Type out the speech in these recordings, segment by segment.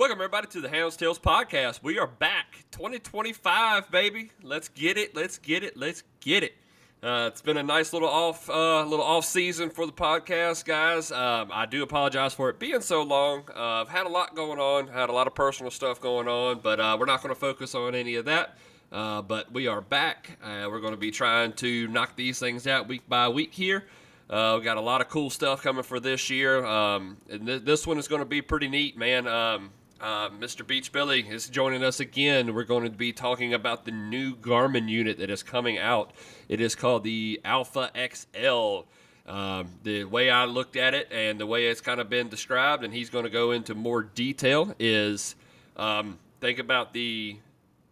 Welcome, everybody, to the Hounds Tales podcast. We are back. 2025, baby. Let's get it. Let's get it. Let's get it. It's been a nice little off season for the podcast, guys. I do apologize for it being so long. I've had a lot going on, had a lot of personal stuff going on, but we're not going to focus on any of that. But we are back. We're going to be trying to knock these things out week by week here. We got a lot of cool stuff coming for this year. And this one is going to be pretty neat, man. Mr. Beach Billy is joining us again. We're going to be talking about the new Garmin unit that is coming out. It is called the Alpha XL. The way I looked at it and the way it's kind of been described, and he's going to go into more detail, is think about the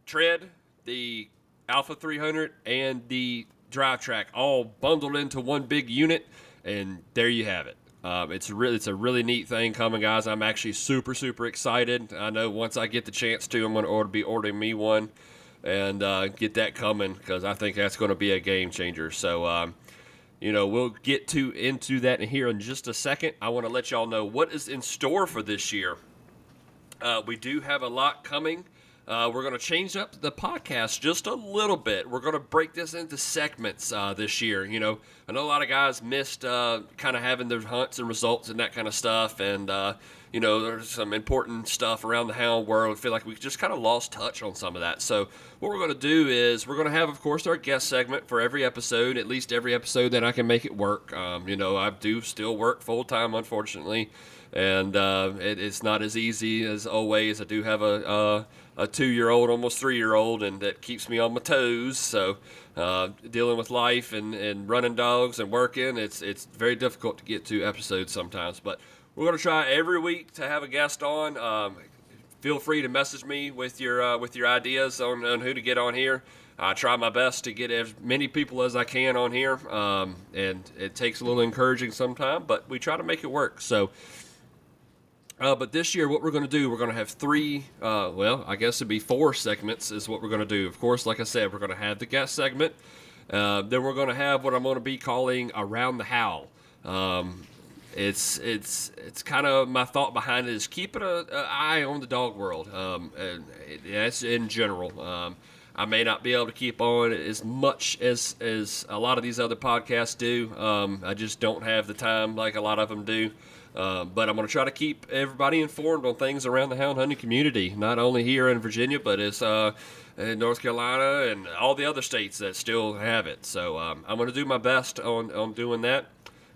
tread, the Alpha 300, and the drive track all bundled into one big unit, and there you have it. It's a really neat thing coming, guys. I'm actually super excited. I know once I get the chance to, I'm going to be ordering me one and get that coming, because I think that's going to be a game changer. So, we'll get into that here in just a second. I want to let y'all know what is in store for this year. We do have a lot coming. We're going to change up the podcast just a little bit. We're going to break this into segments this year. I know a lot of guys missed kind of having their hunts and results and that kind of stuff. And, there's some important stuff around the hound world. I feel like we just kind of lost touch on some of that. So what we're going to do is we're going to have, of course, our guest segment for every episode, at least every episode that I can make it work. I do still work full-time, unfortunately. And it's not as easy as always. I do have a 2-year-old, almost 3-year-old, and that keeps me on my toes. So dealing with life and running dogs and working, it's very difficult to get to episodes sometimes. But we're going to try every week to have a guest on. Feel free to message me with your ideas on who to get on here. I try my best to get as many people as I can on here, and it takes a little encouraging sometimes, but we try to make it work. So. But this year, what we're going to do, we're going to have I guess it'd be 4 segments is what we're going to do. Of course, like I said, we're going to have the guest segment. Then we're going to have what I'm going to be calling Around the Howl. It's kind of my thought behind it is keeping an eye on the dog world. And that's in general. I may not be able to keep on as much as a lot of these other podcasts do. I just don't have the time like a lot of them do. But I'm going to try to keep everybody informed on things around the hound hunting community, not only here in Virginia, but it's in North Carolina and all the other states that still have it. So I'm going to do my best on doing that.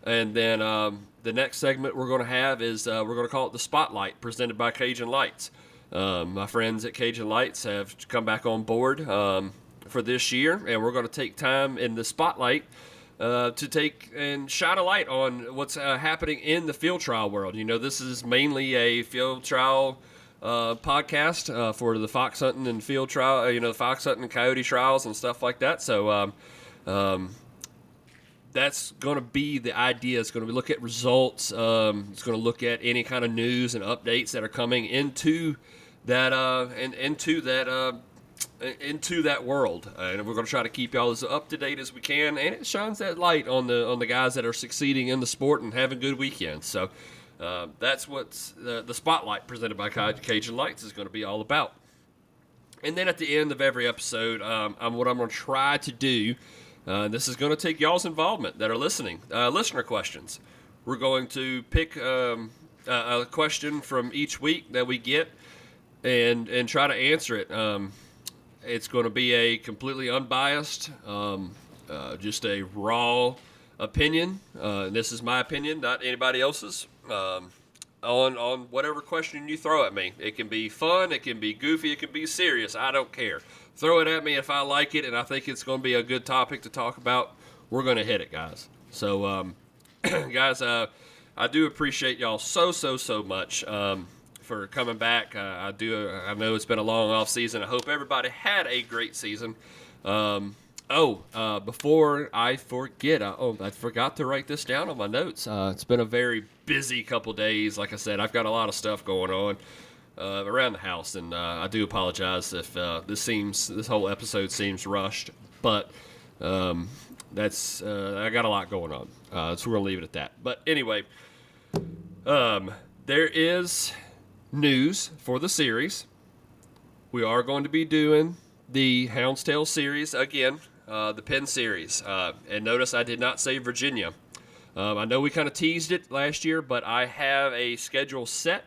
And then the next segment we're going to have is we're going to call it the Spotlight, presented by Cajun Lights. My friends at Cajun Lights have come back on board for this year, and we're going to take time in the Spotlight to take and shine a light on what's happening in the field trial world. This is mainly a field trial podcast for the fox hunting and field trial, the fox hunting and coyote trials and stuff like that. So that's going to be the idea. It's going to look at results. It's going to look at any kind of news and updates that are coming into that into that world, and we're going to try to keep y'all as up to date as we can, and it shines that light on the guys that are succeeding in the sport and having good weekends. So that's what the Spotlight presented by Cajun Lights is going to be all about. And then at the end of every episode, what I'm going to try to do, this is going to take y'all's involvement that are listening, listener questions. We're going to pick a question from each week that we get and try to answer it. It's going to be a completely unbiased, just a raw opinion. This is my opinion, not anybody else's, on whatever question you throw at me. It can be fun, it can be goofy, it can be serious. I don't care. Throw it at me if I like it, and I think it's going to be a good topic to talk about. We're going to hit it, guys. So, guys, I do appreciate y'all so much. For coming back. I know it's been a long off season. I hope everybody had a great season. Before I forget, I forgot to write this down on my notes. It's been a very busy couple days. Like I said, I've got a lot of stuff going on around the house, and I do apologize if this whole episode seems rushed, but that's I got a lot going on, so we're gonna leave it at that. But anyway, there is news for the series. We are going to be doing the Hounds Tale series again, the Penn series. And notice I did not say Virginia. I know we kind of teased it last year, but I have a schedule set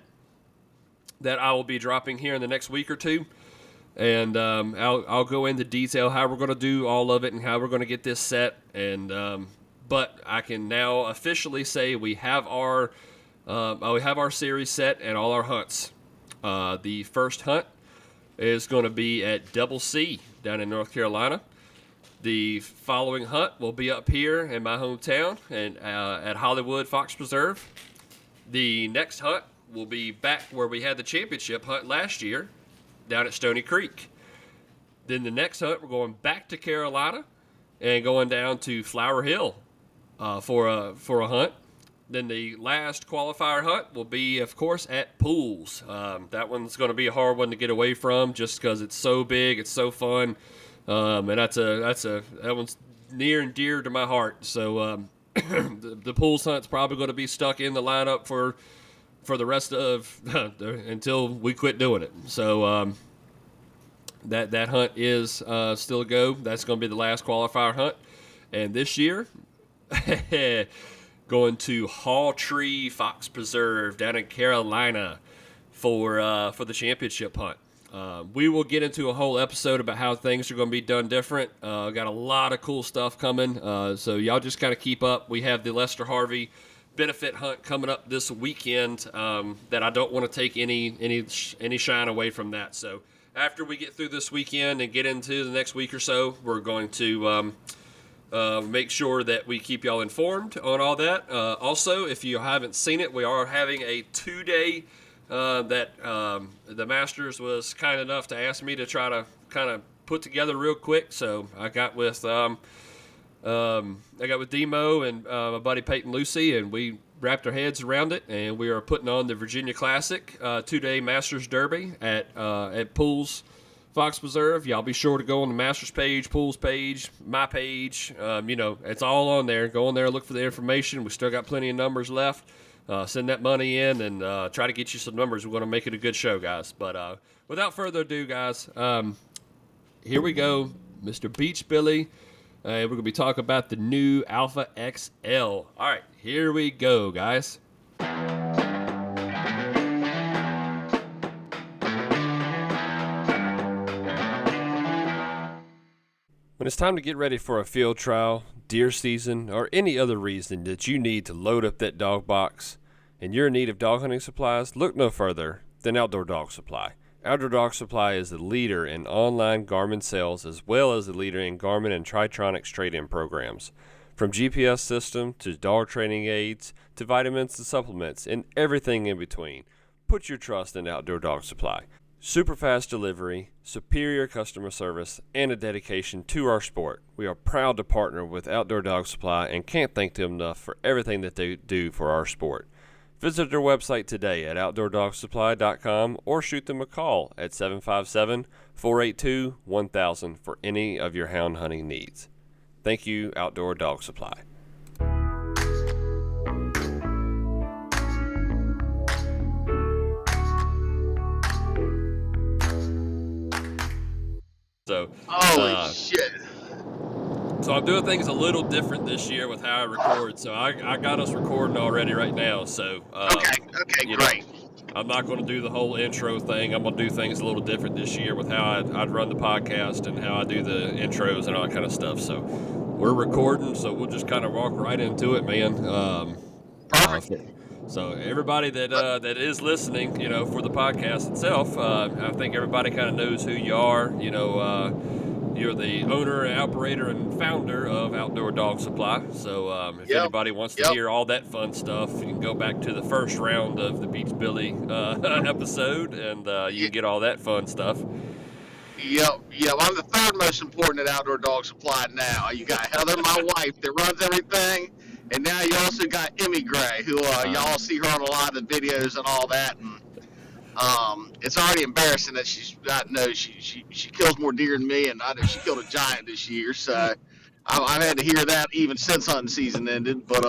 that I will be dropping here in the next week or two. And I'll go into detail how we're going to do all of it and how we're going to get this set. And but I can now officially say we have our series set and all our hunts. The first hunt is going to be at Double C down in North Carolina. The following hunt will be up here in my hometown and at Hollywood Fox Preserve. The next hunt will be back where we had the championship hunt last year, down at Stony Creek. Then the next hunt, we're going back to Carolina and going down to Flower Hill for a hunt. Then the last qualifier hunt will be, of course, at Pools. That one's going to be a hard one to get away from just because it's so big, it's so fun, and that one's near and dear to my heart. So the Pools hunt's probably going to be stuck in the lineup for the rest of until we quit doing it. So that hunt is still a go. That's going to be the last qualifier hunt. And this year, going to Hall Tree Fox Preserve down in Carolina for the championship hunt. We will get into a whole episode about how things are going to be done different. Got a lot of cool stuff coming. So y'all just kind of keep up. We have the Lester Harvey benefit hunt coming up this weekend that I don't want to take any shine away from that. So after we get through this weekend and get into the next week or so, we're going to make sure that we keep y'all informed on all that. Also, if you haven't seen it, we are having a 2-day that the Masters was kind enough to ask me to try to kind of put together real quick. So I got with Demo and my buddy Peyton Lucy, and we wrapped our heads around it, and we are putting on the Virginia Classic 2-day Masters Derby at Pools Fox Preserve. Y'all be sure to go on the Masters page, Pools page, my page. It's all on there. Go on there, look for the information. We still got plenty of numbers left. Send that money in and try to get you some numbers. We're going to make it a good show, guys. But without further ado, guys, here we go. Mr. Beach Billy. We're going to be talking about the new Alpha XL. All right, here we go, guys. When it's time to get ready for a field trial, deer season, or any other reason that you need to load up that dog box and you're in need of dog hunting supplies, look no further than Outdoor Dog Supply. Outdoor Dog Supply is the leader in online Garmin sales as well as the leader in Garmin and Tritronics trade-in programs. From GPS system to dog training aids to vitamins and supplements and everything in between, put your trust in Outdoor Dog Supply. Super fast delivery, superior customer service, and a dedication to our sport. We are proud to partner with Outdoor Dog Supply and can't thank them enough for everything that they do for our sport. Visit their website today at OutdoorDogSupply.com or shoot them a call at 757-482-1000 for any of your hound hunting needs. Thank you, Outdoor Dog Supply. So, holy shit. So I'm doing things a little different this year with how I record. So I got us recording already right now. So Okay, great. I'm not going to do the whole intro thing. I'm going to do things a little different this year with how I'd run the podcast and how I do the intros and all that kind of stuff. So we're recording, so we'll just kind of walk right into it, man. Perfect. So everybody that is listening, for the podcast itself, I think everybody kind of knows who you are. You're the owner, operator, and founder of Outdoor Dog Supply. So if anybody wants to hear all that fun stuff, you can go back to the first round of the Beach Billy episode, and you can get all that fun stuff. Yep. I'm the third most important at Outdoor Dog Supply now. You got Heather, my wife, that runs everything, and now you also got Emmy Gray, who y'all see her on a lot of the videos and all that. And it's already embarrassing that she kills more deer than me, and I know she killed a giant this year. So I've had to hear that even since hunting season ended. But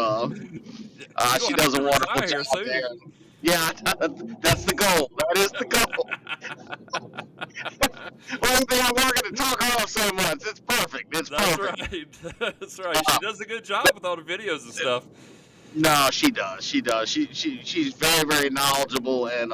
she does a wonderful job there. Yeah, that's the goal. That is the goal. Well, I'm working to talk her off so much. It's perfect. It's That's perfect. right. That's right. She does a good job with all the videos and stuff. No, she does. She does. She's very, very knowledgeable and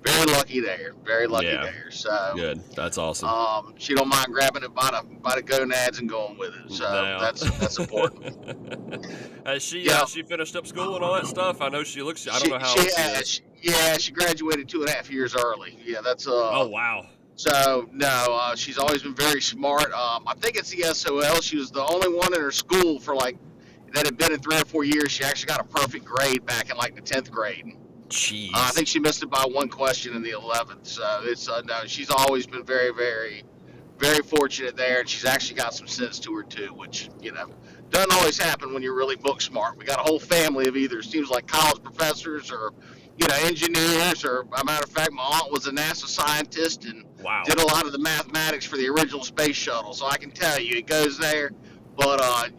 very lucky there. Very lucky Yeah. there. So Good. That's awesome. she don't mind grabbing it by the gonads and going with it. So Now, that's important. has she Yeah. she finished up school and all that stuff? I know she looks. I don't know how She old she has. is. Yeah, she graduated 2.5 years early. Yeah, that's Oh wow. So no, she's always been very smart. I think it's the SOL. She was the only one in her school for like that had been in 3 or 4 years. She actually got a perfect grade back in like the 10th grade. Jeez. I think she missed it by one question in the 11th. So it's no, she's always been very, very, very fortunate there, and she's actually got some sense to her too, which doesn't always happen when you're really book smart. We got a whole family of either seems like college professors or engineers, or a matter of fact, my aunt was a NASA scientist and Wow. did a lot of the mathematics for the original space shuttle. So I can tell you, it goes there. But I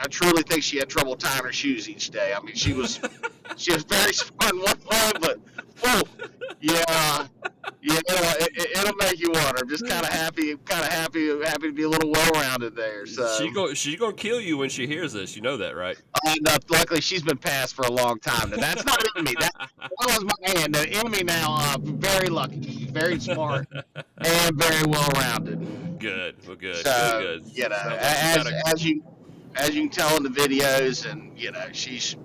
truly think she had trouble tying her shoes each day. I mean, she was very smart in one way, but it'll make you wonder. I'm just kind of happy to be a little well-rounded there. So She's gonna kill you when she hears this. You know that, right? luckily she's been passed for a long time. Now that's not Emmy. That was my aunt. Emmy now, very lucky. She's very smart and very well-rounded. Good. Well, good. So good. as you can tell in the videos, and she's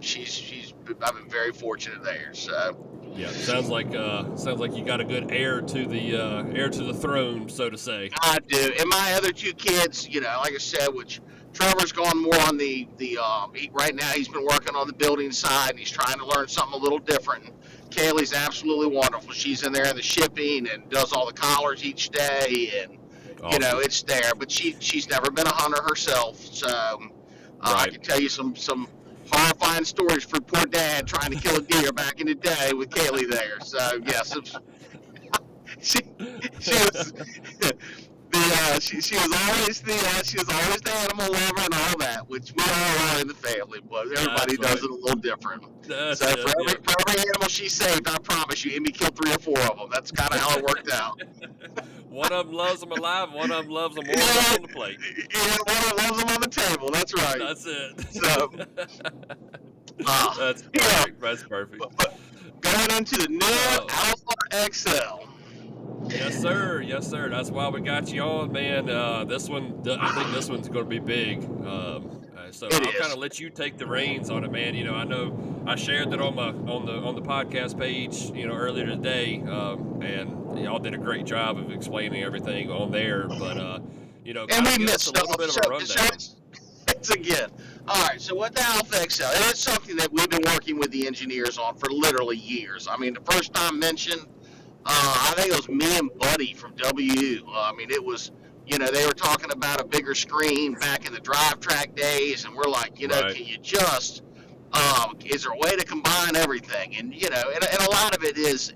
I've been very fortunate there. So yeah, sounds like you got a good heir to the throne, so to say. I do. And my other two kids, like I said, which Trevor's gone more on right now he's been working on the building side, and he's trying to learn something a little different. And Kaylee's absolutely wonderful. She's in there in the shipping and does all the collars each day, and Awesome. it's there. But she's never been a hunter herself, so I can tell you some horrifying stories for poor Dad trying to kill a deer back in the day with Kaylee there. So yes, she was she was always the animal lover and all that, which we all are in the family, but everybody does it a little different. That's so it, for every animal she saved, I promise you, Emmy killed 3 or 4 of them. That's kind of how it worked out. One of them loves them alive. One of them loves them more on the plate. Yeah, one of them loves them on the table. That's right. That's it. So that's perfect. That's perfect. But going into the new Alpha XL. Yes, sir. Yes, sir. That's why we got you on, man. This one, I think this one's going to be big. So I'll kind of let you take the reins on it, man. I know I shared that on the podcast page, earlier today, and y'all did a great job of explaining everything on there. But and we missed a little bit of a rundown. It's again. All right, so with the Alpha XL, it is something that we've been working with the engineers on for literally years. I mean, the first time mentioned, I think it was me and Buddy from WU. I mean, it was, they were talking about a bigger screen back in the drive track days, and we're like, Right. Can you just, is there a way to combine everything? And, and a lot of it is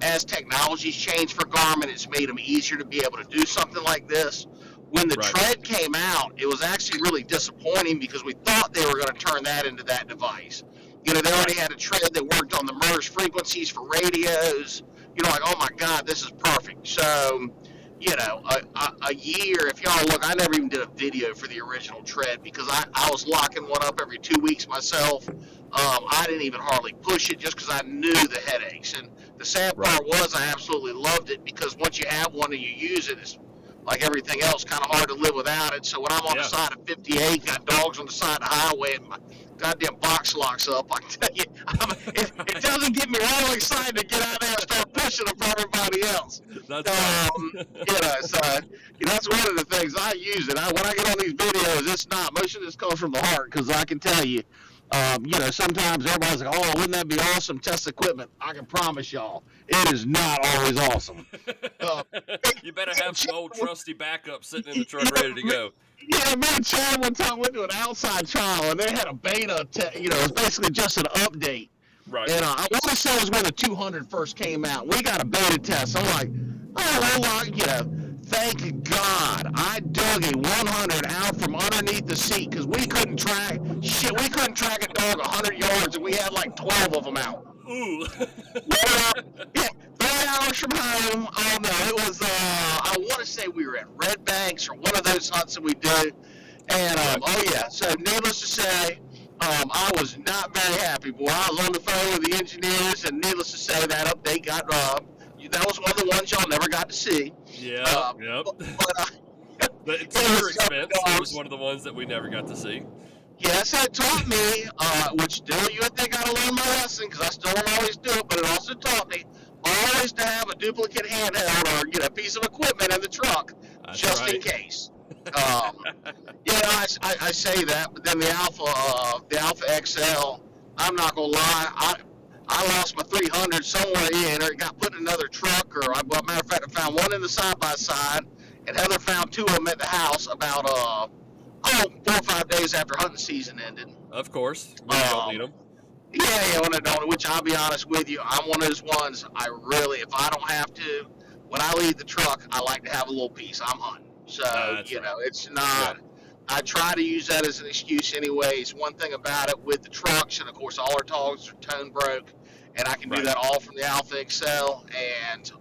as technology's changed for Garmin, it's made them easier to be able to do something like this. When the Tread came out, it was actually really disappointing because we thought they were going to turn that into that device. They already had a Tread that worked on the merged frequencies for radios. Like, oh my God, this is perfect. So, a year, if y'all look, I never even did a video for the original Tread because I was locking one up every 2 weeks myself. I didn't even hardly push it just because I knew the headaches. And the sad part was I absolutely loved it because once you have one and you use it, it's like everything else, kind of hard to live without it. So when I'm on the side of 58, got dogs on the side of the highway, and my goddamn box locks up, I can tell you, it doesn't get me real excited to get out there and start pushing them for everybody else. That's that's one of the things I use it. When I get on these videos, it's not. Most of this comes from the heart because I can tell you, sometimes everybody's like, oh, wouldn't that be awesome? Test equipment. I can promise y'all, it is not always awesome. You better have some old trusty backup sitting in the truck ready to go. Yeah, me and Chad one time went to an outside trial, and they had a beta, it was basically just an update. Right. And I want to say it was when the 200 first came out. We got a beta test. I'm like, thank God I dug a 100 out from underneath the seat because we couldn't track a dog 100 yards, and we had like 12 of them out. Ooh. Well, yeah, 3 hours from home. Oh no, it was. I want to say we were at Red Banks or one of those hunts that we do. And Right. oh yeah, so needless to say, I was not very happy. Boy, I was on the phone with the engineers, and needless to say, that update got. That was one of the ones y'all never got to see. Yep. But It to your was expense, it was one of the ones that we never got to see. Yes, it taught me, which still you would think I'd learn my lesson because I still don't always do it, but it also taught me always to have a duplicate handheld or piece of equipment in the truck just in case. I say that, but then the Alpha XL, I'm not gonna lie, I lost my 300 somewhere in, or it got put in another truck, or matter of fact, I found one in the side by side, and Heather found 2 of them at the house about 4 or 5 days after hunting season ended. Of course, we don't need them. Yeah, when I don't, which I'll be honest with you, I'm one of those ones, I really, if I don't have to, when I leave the truck, I like to have a little piece. I'm hunting. So, it's not, I try to use that as an excuse anyways. One thing about it with the trucks, and of course all our dogs are tone broke, and I can do that all from the Alpha XL, and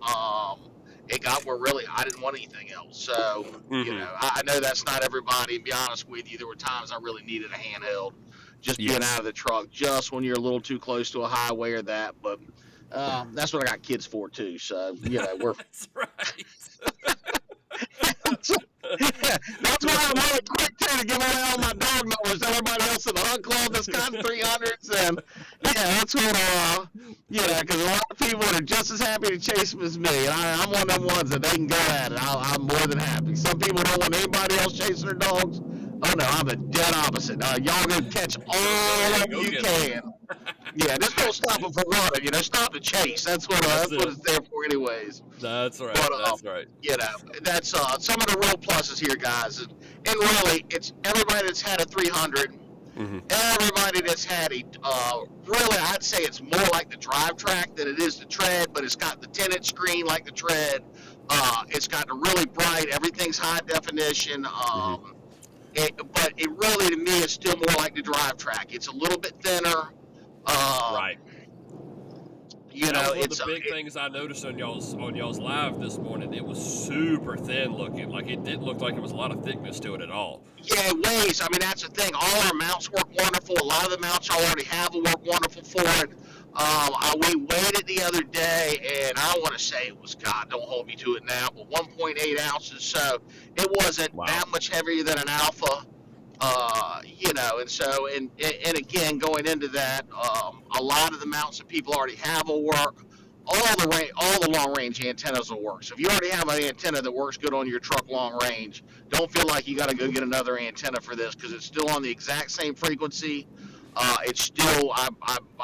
it got where really I didn't want anything else. So, I know that's not everybody. To be honest with you, there were times I really needed a handheld, just being out of the truck, just when you're a little too close to a highway or that. But that's what I got kids for too. So, we're. That's right. That's why I'm really quick too to give away all my dog numbers to everybody else in the hunt club that's got 300s, and that's what because a lot of people are just as happy to chase them as me, and I'm one of them ones that they can go at it. I'm more than happy. Some people don't want anybody else chasing their dogs. Oh no, I'm the dead opposite. Y'all gonna catch all of you can. Just don't stop them for running. Stop the chase. That's what it's there for, anyways. That's right. That's right. That's some of the real pluses here, guys. And really, it's everybody that's had a 300. Everybody that's had a really, I'd say it's more like the drive track than it is the tread, but it's got the 10-inch screen like the tread. It's got the really bright. Everything's high definition. But it really, to me, is still more like the drive track. It's a little bit thinner. Right. That was one of the big things I noticed on y'all's live this morning. It was super thin looking. Like, it didn't look like there was a lot of thickness to it at all. Yeah, it weighs. I mean, that's the thing. All our mounts work wonderful. A lot of the mounts I already have will work wonderful for it. We weighed it the other day, and I want to say it was, God, don't hold me to it now, but 1.8 ounces. So it wasn't that much heavier than an Alpha. And again, going into that, a lot of the mounts that people already have will work. All the long range antennas will work. So if you already have an antenna that works good on your truck long range, don't feel like you got to go get another antenna for this, because it's still on the exact same frequency. It's still, I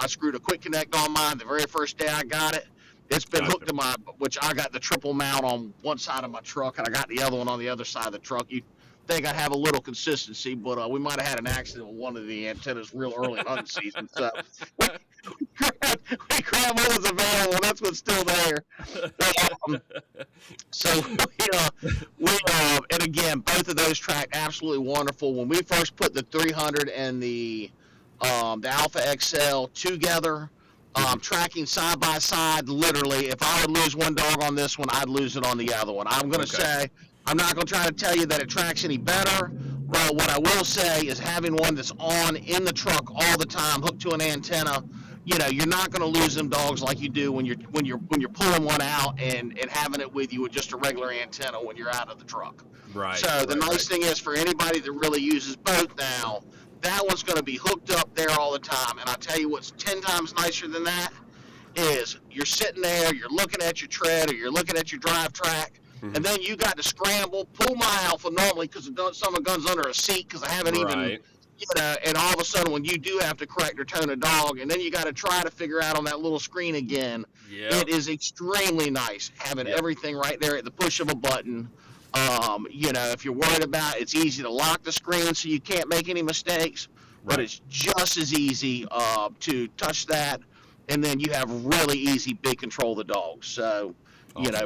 screwed a quick connect on mine the very first day I got it. It's been hooked to which I got the triple mount on one side of my truck, and I got the other one on the other side of the truck. You think I'd have a little consistency, but we might have had an accident with one of the antennas real early in hunting season. So we grabbed what was available, and that's what's still there. And again, both of those track absolutely wonderful. When we first put the 300 and the Alpha XL together, tracking side by side, literally, if I would lose one dog on this one, I'd lose it on the other one. I'm going to say, I'm not going to try to tell you that it tracks any better, but what I will say is having one that's on in the truck all the time, hooked to an antenna, you're not going to lose them dogs like you do when you're pulling one out and having it with you with just a regular antenna when you're out of the truck. Right. So the nice thing is, for anybody that really uses both now, that one's going to be hooked up there all the time. And I'll tell you what's 10 times nicer than that is you're sitting there, you're looking at your tread or you're looking at your drive track, and then you got to scramble, pull my Alpha normally because some of the gun's under a seat because I haven't even, and all of a sudden when you do have to correct or tone a dog, and then you got to try to figure out on that little screen again. It is extremely nice having everything right there at the push of a button. If you're worried about it, it's easy to lock the screen so you can't make any mistakes, but it's just as easy to touch that, and then you have really easy big control of the dog. So,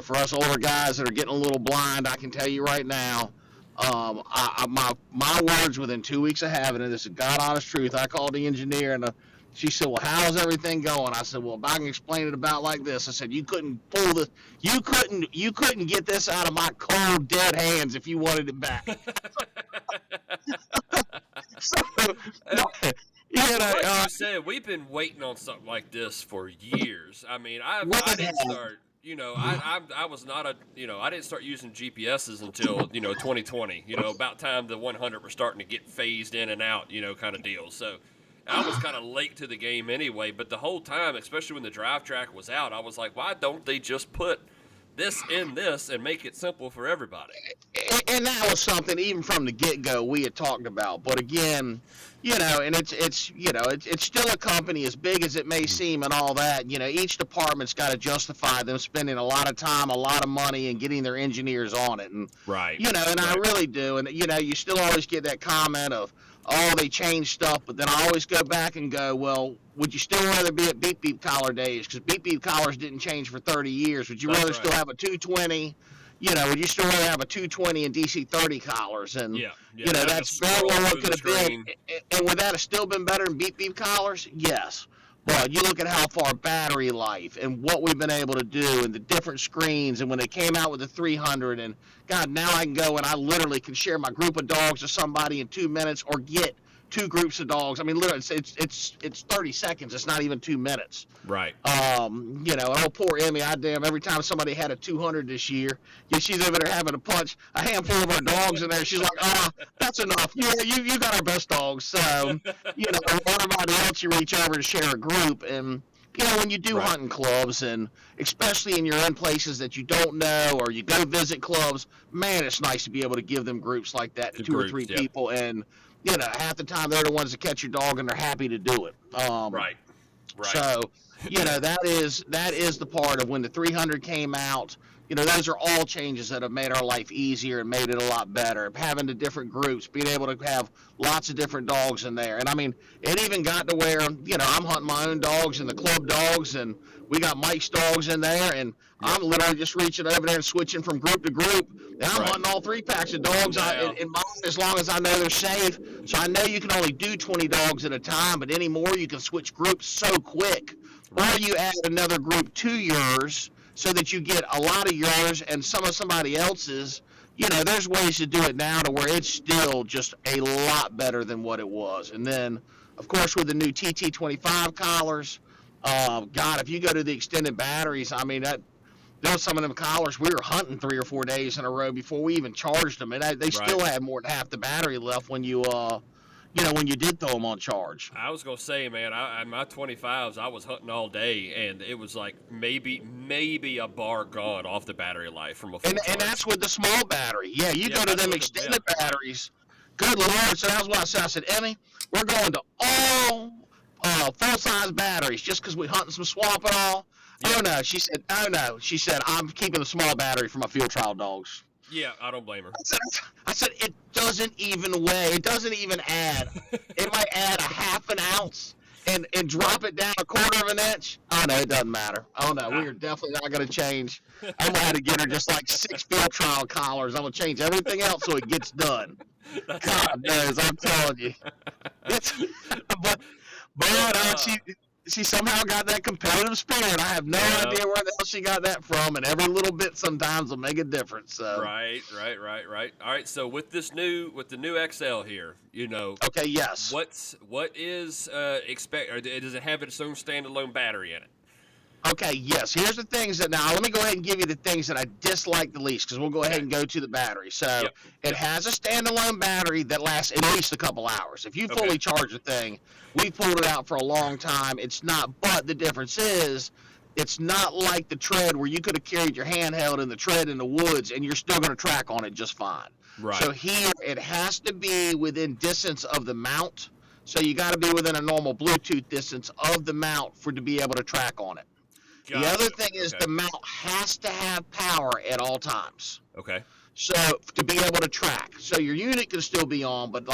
for us older guys that are getting a little blind, I can tell you right now, my words within 2 weeks of having it, this is God honest truth. I called the engineer, and She said, well, how's everything going? I said, well, if I can explain it about like this. I said, you couldn't get this out of my cold, dead hands if you wanted it back. So, no, like you said, we've been waiting on something like this for years. I mean, I didn't start. I was not a. I didn't start using GPSs until 2020. About time the 100 were starting to get phased in and out. Kind of deal. So I was kind of late to the game anyway. But the whole time, especially when the drive track was out, I was like, why don't they just put this in this and make it simple for everybody? And that was something even from the get-go we had talked about. But again, and it's still a company as big as it may seem and all that. Each department's got to justify them spending a lot of time, a lot of money, and getting their engineers on it. And right. And right. I really do. And you still always get that comment of, oh, they changed stuff, but then I always go back and go, well, would you still rather be at beep beep collar days? Because beep beep collars didn't change for 30 years. Would you rather still have a 220? Would you still rather have a 220 and DC 30 collars? And that's very well what could have been. And would that have still been better than beep beep collars? Yes. But you look at how far battery life and what we've been able to do and the different screens, and when they came out with the 300, and God, now I can go and I literally can share my group of dogs with somebody in 2 minutes, or get two groups of dogs. I mean, literally, it's 30 seconds. It's not even 2 minutes. Right. Oh, poor Emmy. Every time somebody had a 200 this year, she's over there having to punch a handful of our dogs in there. She's like, that's enough. You got our best dogs. So, everybody else, you reach over to share a group. And, when you do hunting clubs, and especially in you're in places that you don't know, or you go visit clubs, man, it's nice to be able to give them groups like that to two or three people. And, half the time they're the ones that catch your dog, and they're happy to do it. Right. So, that is the part of when the 300 came out. Those are all changes that have made our life easier and made it a lot better. Having the different groups, being able to have lots of different dogs in there. And I mean, it even got to where, I'm hunting my own dogs and the club dogs, and we got Mike's dogs in there, and I'm literally just reaching over there and switching from group to group. And I'm hunting all 3 packs of dogs in mine, as long as I know they're safe. So I know you can only do 20 dogs at a time, but anymore you can switch groups so quick. Or you add another group to yours, so that you get a lot of yours and some of somebody else's. There's ways to do it now to where it's still just a lot better than what it was. And then, of course, with the new TT25 collars, God, if you go to the extended batteries, I mean, those some of them collars, we were hunting 3 or 4 days in a row before we even charged them. And they still had more than half the battery left when you when you did throw them on charge. I was going to say, man, my 25s, I was hunting all day, and it was like maybe a bar gone off the battery life from a full charge. And that's with the small battery. Yeah, you go to them extended batteries. Good Lord. So that's what I said. I said, Emmy, we're going to all full-size batteries just because we hunting some swamp and all. Yeah. Oh, no. She said, She said, I'm keeping the small battery for my field trial dogs. Yeah, I don't blame her. I said, it doesn't even weigh. It doesn't even add. It might add a half an ounce and drop it down a quarter of an inch. Oh, no, it doesn't matter. Oh, no, we are definitely not going to change. I'm going to have to get her just like 6 field trial collars. I'm going to change everything else so it gets done. God knows, I'm telling you. She somehow got that competitive spirit. I have no idea where the hell she got that from, and every little bit sometimes will make a difference. So. Right. All right, so with the new XL here, Okay, yes. What is expect? Or does it have its own standalone battery in it? Okay, yes. Here's the things that now let me go ahead and give you the things that I dislike the least, because we'll go ahead and go to the battery. So it has a standalone battery that lasts at least a couple hours. If you fully charge the thing, we pulled it out for a long time. It's not, but the difference is it's not like the tread where you could have carried your handheld in the tread in the woods and you're still going to track on it just fine. Right. So here it has to be within distance of the mount. So you got to be within a normal Bluetooth distance of the mount to be able to track on it. The other thing is the mount has to have power at all times. Okay. So to be able to track. So your unit can still be on, but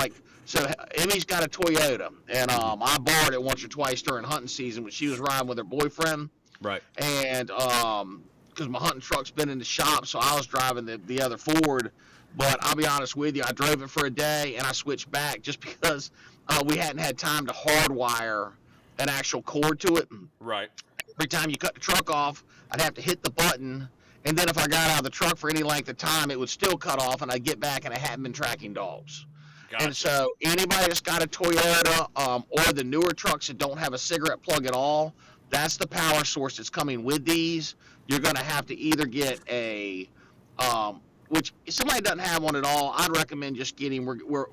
so Emmy's got a Toyota, and I borrowed it once or twice during hunting season when she was riding with her boyfriend. Right. And because my hunting truck's been in the shop, so I was driving the other Ford. But I'll be honest with you, I drove it for a day and I switched back just because we hadn't had time to hardwire an actual cord to it. Right. Every time you cut the truck off, I'd have to hit the button, and then if I got out of the truck for any length of time, it would still cut off, and I'd get back, and I hadn't been tracking dogs. Gotcha. And so anybody that's got a Toyota or the newer trucks that don't have a cigarette plug at all, that's the power source that's coming with these. You're going to have to either get a, which if somebody doesn't have one at all, I'd recommend just getting,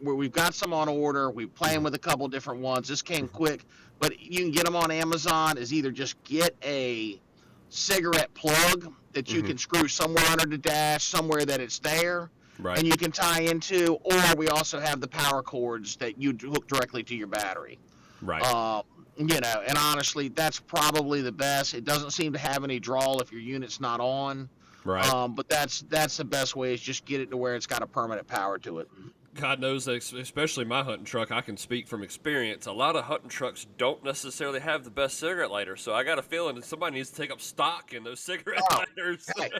we've got some on order. We're playing with a couple different ones. This came quick, but you can get them on Amazon. Is either just get a cigarette plug that you can screw somewhere under the dash, somewhere that it's there. Right. And you can tie into, or we also have the power cords that you hook directly to your battery. Right. You know, and honestly, that's probably the best. It doesn't seem to have any draw if your unit's not on. Right. But that's the best way is just get it to where it's got a permanent power to it. God knows, especially my hunting truck, I can speak from experience. A lot of hunting trucks don't necessarily have the best cigarette lighter, so I got a feeling that somebody needs to take up stock in those cigarette lighters. Hey,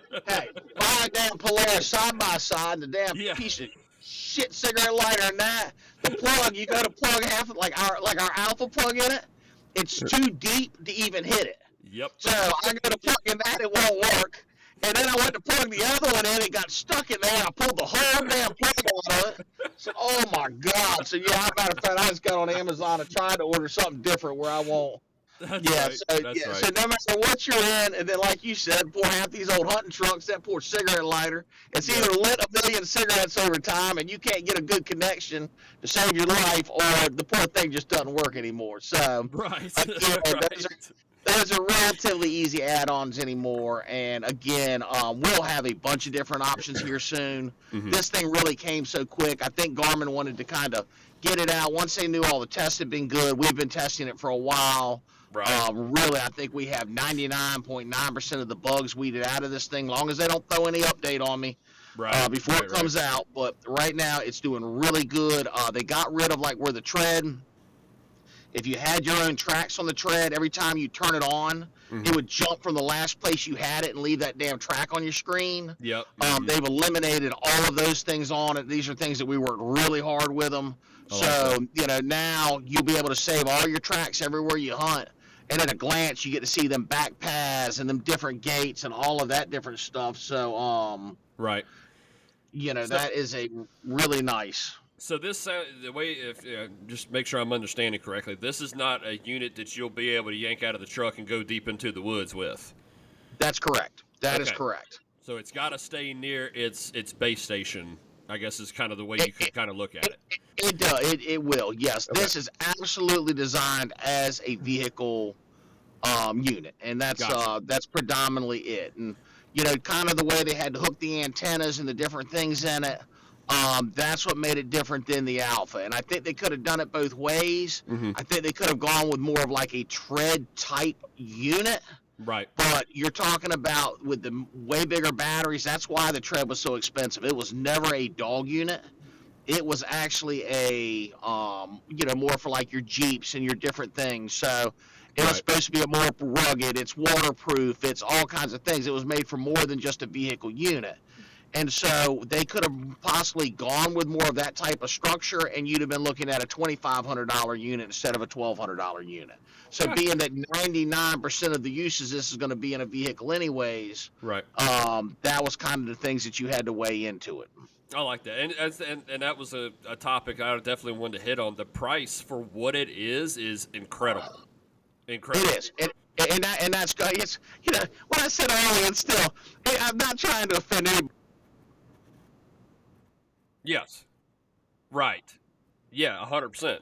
buy a damn Polaris side by side, the damn piece of shit cigarette lighter and that. The plug, you got to plug half like our alpha plug in it. It's too deep to even hit it. Yep. So I go to plug in that, it won't work. And then I went to plug the other one in, it got stuck in there. I pulled the whole damn plug out of it. So, oh my God. So, yeah, matter of fact, I just got on Amazon and tried to order something different where I won't. That's yeah, right. so, That's right. So no matter what you're in, and then like you said, poor half these old hunting trucks, that poor cigarette lighter, it's either lit a million cigarettes over time and you can't get a good connection to save your life, or the poor thing just doesn't work anymore. So, right. those are relatively easy add-ons anymore. And again, we'll have a bunch of different options here soon. This thing really came so quick. I think Garmin wanted to kind of get it out once they knew all the tests had been good. We've been testing it for a while. Right. Really, I think we have 99.9% of the bugs weeded out of this thing, long as they don't throw any update on me before it comes out. But right now, it's doing really good. They got rid of like where the tread. If you had your own tracks on the tread, every time you turn it on, it would jump from the last place you had it and leave that damn track on your screen. Yep. They've eliminated all of those things on it. These are things that we worked really hard with them. You know, now you'll be able to save all your tracks everywhere you hunt. And at a glance, you get to see them back paths and them different gates and all of that different stuff. So, right. You know, that is a really nice. So this, the way, if just make sure I'm understanding correctly, this is not a unit that you'll be able to yank out of the truck and go deep into the woods with. That's correct. That is correct. So it's got to stay near its base station, I guess is kind of the way you could kind of look at it. It does. It will. Yes. Okay. This is absolutely designed as a vehicle unit, and that's predominantly it. And you know, kind of the way they had to hook the antennas and the different things in it. That's what made it different than the Alpha. And I think they could have done it both ways. I think they could have gone with more of like a tread type unit. Right. But you're talking about with the way bigger batteries, that's why the tread was so expensive. It was never a dog unit. It was actually a, you know, more for like your Jeeps and your different things. So it was supposed to be a more rugged, it's waterproof, it's all kinds of things. It was made for more than just a vehicle unit. And so they could have possibly gone with more of that type of structure, and you'd have been looking at a $2,500 unit instead of a $1,200 unit. So being that 99% of the uses this is going to be in a vehicle anyways, that was kind of the things that you had to weigh into it. I like that. And that was a topic I definitely wanted to hit on. The price for what it is incredible. Incredible. It is. And that's good. It's, you know, what I said earlier, and still, I'm not trying to offend anybody. Yes. Right. Yeah, 100%.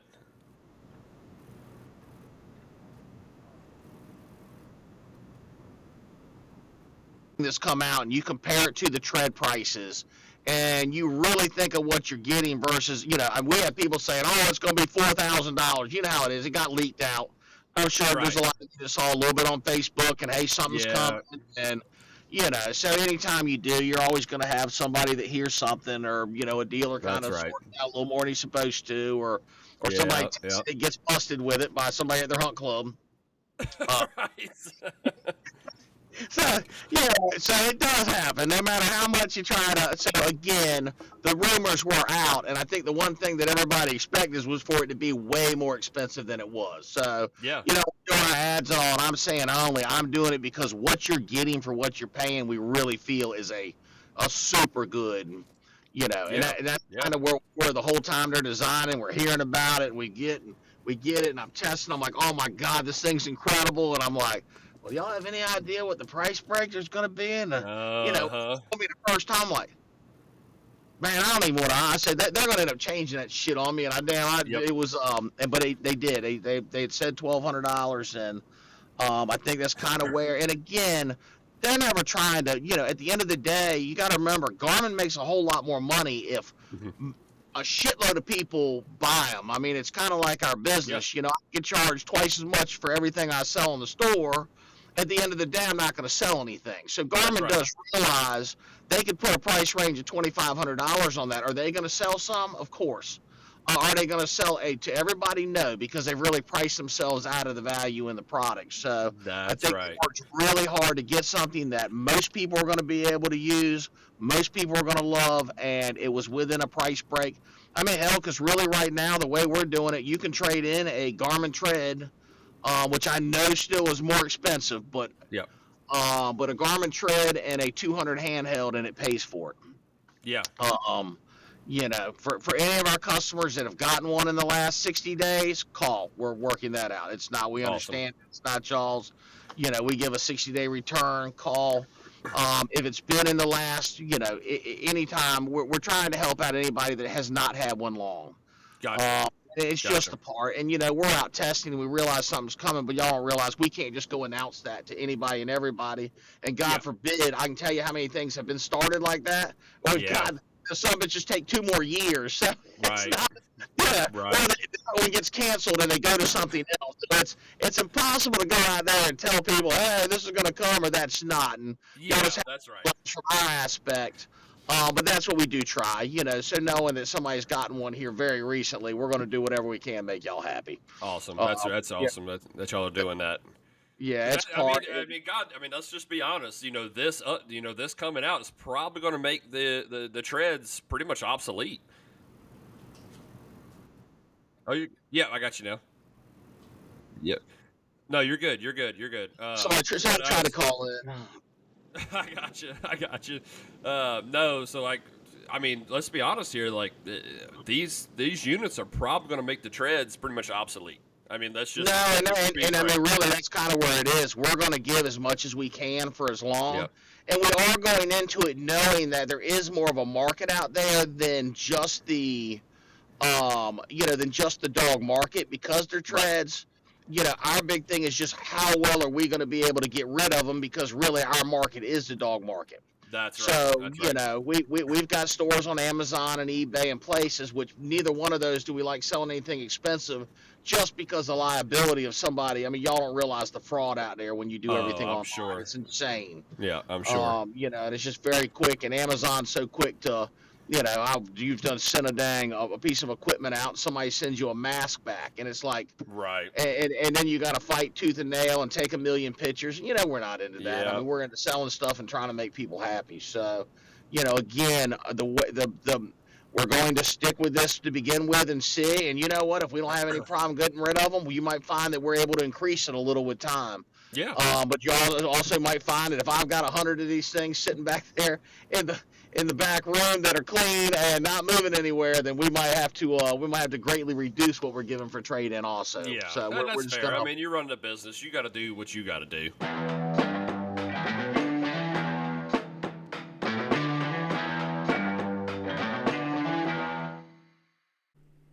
This come out and you compare it to the tread prices and you really think of what you're getting versus, you know, we have people saying, oh, it's going to be $4,000. You know how it is. It got leaked out. I'm sure there's a lot of you saw a little bit on Facebook and, hey, something's coming. And, you know, so anytime you do, you're always going to have somebody that hears something or, you know, a dealer kind of sorting out a little more than he's supposed to or somebody that gets busted with it by somebody at their hunt club. So yeah, so it does happen. No matter how much you try to. So again, the rumors were out, and I think the one thing that everybody expected was for it to be way more expensive than it was. So Yeah. doing our ads on. I'm saying only. I'm doing it because what you're getting for what you're paying, we really feel is a super good. Yeah. And that's Yeah. kind of where the whole time they're designing, we're hearing about it, and we get it, and I'm testing. I'm like, oh my god, this thing's incredible, and I'm like, well, y'all have any idea what the price break is going to be? And Uh-huh. told me the first time, like, man, I don't even want to. I said that they're going to end up changing that shit on me, and Yep. it was but they did. They had said $1,200, and I think that's kind of where. And again, they're never trying to. At the end of the day, you got to remember, Garmin makes a whole lot more money if Mhm. a shitload of people buy them. I mean, it's kind of like our Yeah. business. I get charged twice as much for everything I sell in the store. At the end of the day, I'm not going to sell anything. So That's Garmin right. does realize they could put a price range of $2,500 on that. Are they going to sell some? Of course. Are they going to sell to everybody? No, because they've really priced themselves out of the value in the product. So I That's think they right. worked really hard to get something that most people are going to be able to use, most people are going to love, and it was within a price break. I mean, hell, because really right now, the way we're doing it, you can trade in a Garmin Tread, which I know still is more expensive, Yep. but a Garmin Tread and a 200 handheld, and it pays for it. Yeah. Um, for any of our customers that have gotten one in the last 60 days, call. We're working that out. It's not, we Awesome. understand it's not y'all's. We give a 60-day return, call. If it's been in the last, anytime, we're trying to help out anybody that has not had one long. Gotcha. It's Gotcha. just a part. And, we're out testing and we realize something's coming, but y'all don't realize we can't just go announce that to anybody and everybody. And God Yeah. forbid, I can tell you how many things have been started like that. Or Yeah. God, some of it just take 2 more years. So it's Right. not, yeah. Right. Or when it gets canceled and they go to something else. So it's impossible to go out there and tell people, hey, this is going to come or that's not. And Yeah. y'all just have That's right. to from our aspect. But that's what we do try, so knowing that somebody's gotten one here very recently, we're going to do whatever we can to make y'all happy. Awesome. That's Yeah, awesome. That y'all are doing that. yeah, it's I mean, part. God. I mean, let's just be honest. This coming out is probably going to make the treads pretty much obsolete. Oh, yeah, I got you now. Yep. No, you're good. You're good. You're good. Somebody try to call in. I got you. I got you. No, so like, I mean, let's be honest here. Like, these units are probably going to make the treads pretty much obsolete. I mean, that's just and I mean, really, that's kind of where it is. We're going to give as much as we can for as long, Yep. and we are going into it knowing that there is more of a market out there than just the, than just the dog market because they're treads. Our big thing is just how well are we going to be able to get rid of them because really our market is the dog market. That's right. So, That's right. we've got stores on Amazon and eBay and places, which neither one of those do we like selling anything expensive just because of liability of somebody. I mean, y'all don't realize the fraud out there when you do everything I'm online. sure. It's insane. Yeah, I'm sure. And it's just very quick, and Amazon's so quick to, you've done sent a piece of equipment out, and somebody sends you a mask back, and it's like, Right. and then you got to fight tooth and nail and take a million pictures. We're not into that. I Yeah. mean, we're into selling stuff and trying to make people happy. So, again, we're going to stick with this to begin with and see. And you know what? If we don't have any problem getting rid of them, you might find that we're able to increase it a little with time. Yeah. But you also might find that if I've got 100 of these things sitting back there in the back room that are clean and not moving anywhere, then we might have to greatly reduce what we're giving for trade in also. Yeah. So That's we're just fair. gonna. I mean, you're running a business. You got to do what you got to do.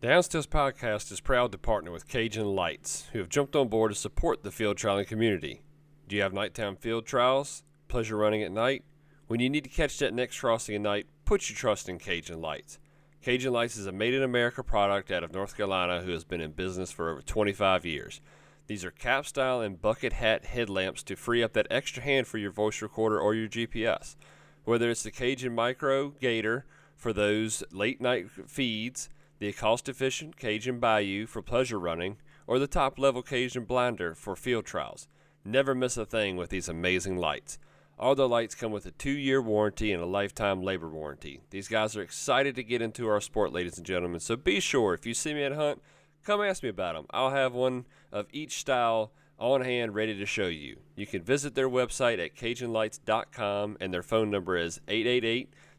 The Hounds podcast is proud to partner with Cajun Lights, who have jumped on board to support the field trialing community. Do you have nighttime field trials? Pleasure running at night? When you need to catch that next crossing at night, put your trust in Cajun Lights. Cajun Lights is a made-in-America product out of North Carolina who has been in business for over 25 years. These are cap-style and bucket hat headlamps to free up that extra hand for your voice recorder or your GPS. Whether it's the Cajun Micro Gator for those late-night feeds, the cost-efficient Cajun Bayou for pleasure running, or the top-level Cajun Blinder for field trials, Never miss a thing with these amazing lights. All the lights come with a 2-year warranty and a lifetime labor warranty. These guys are excited to get into our sport, ladies and gentlemen, so be sure, if you see me at Hunt, come ask me about them. I'll have one of each style on hand ready to show you. You can visit their website at CajunLights.com, and their phone number is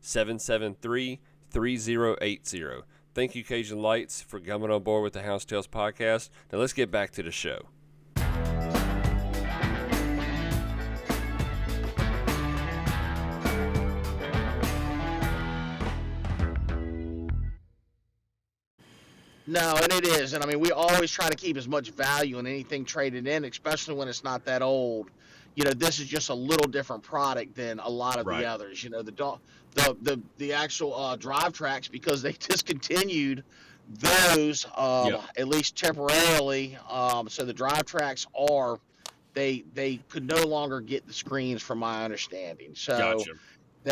888-773-3080. Thank you, Cajun Lights, for coming on board with the Hounds Tales podcast. Now let's get back to the show. No, and it is. And I mean, we always try to keep as much value in anything traded in, especially when it's not that old. This is just a little different product than a lot of the others. The actual drive tracks, because they discontinued those at least temporarily. So the drive tracks they could no longer get the screens, from my understanding. So. Gotcha.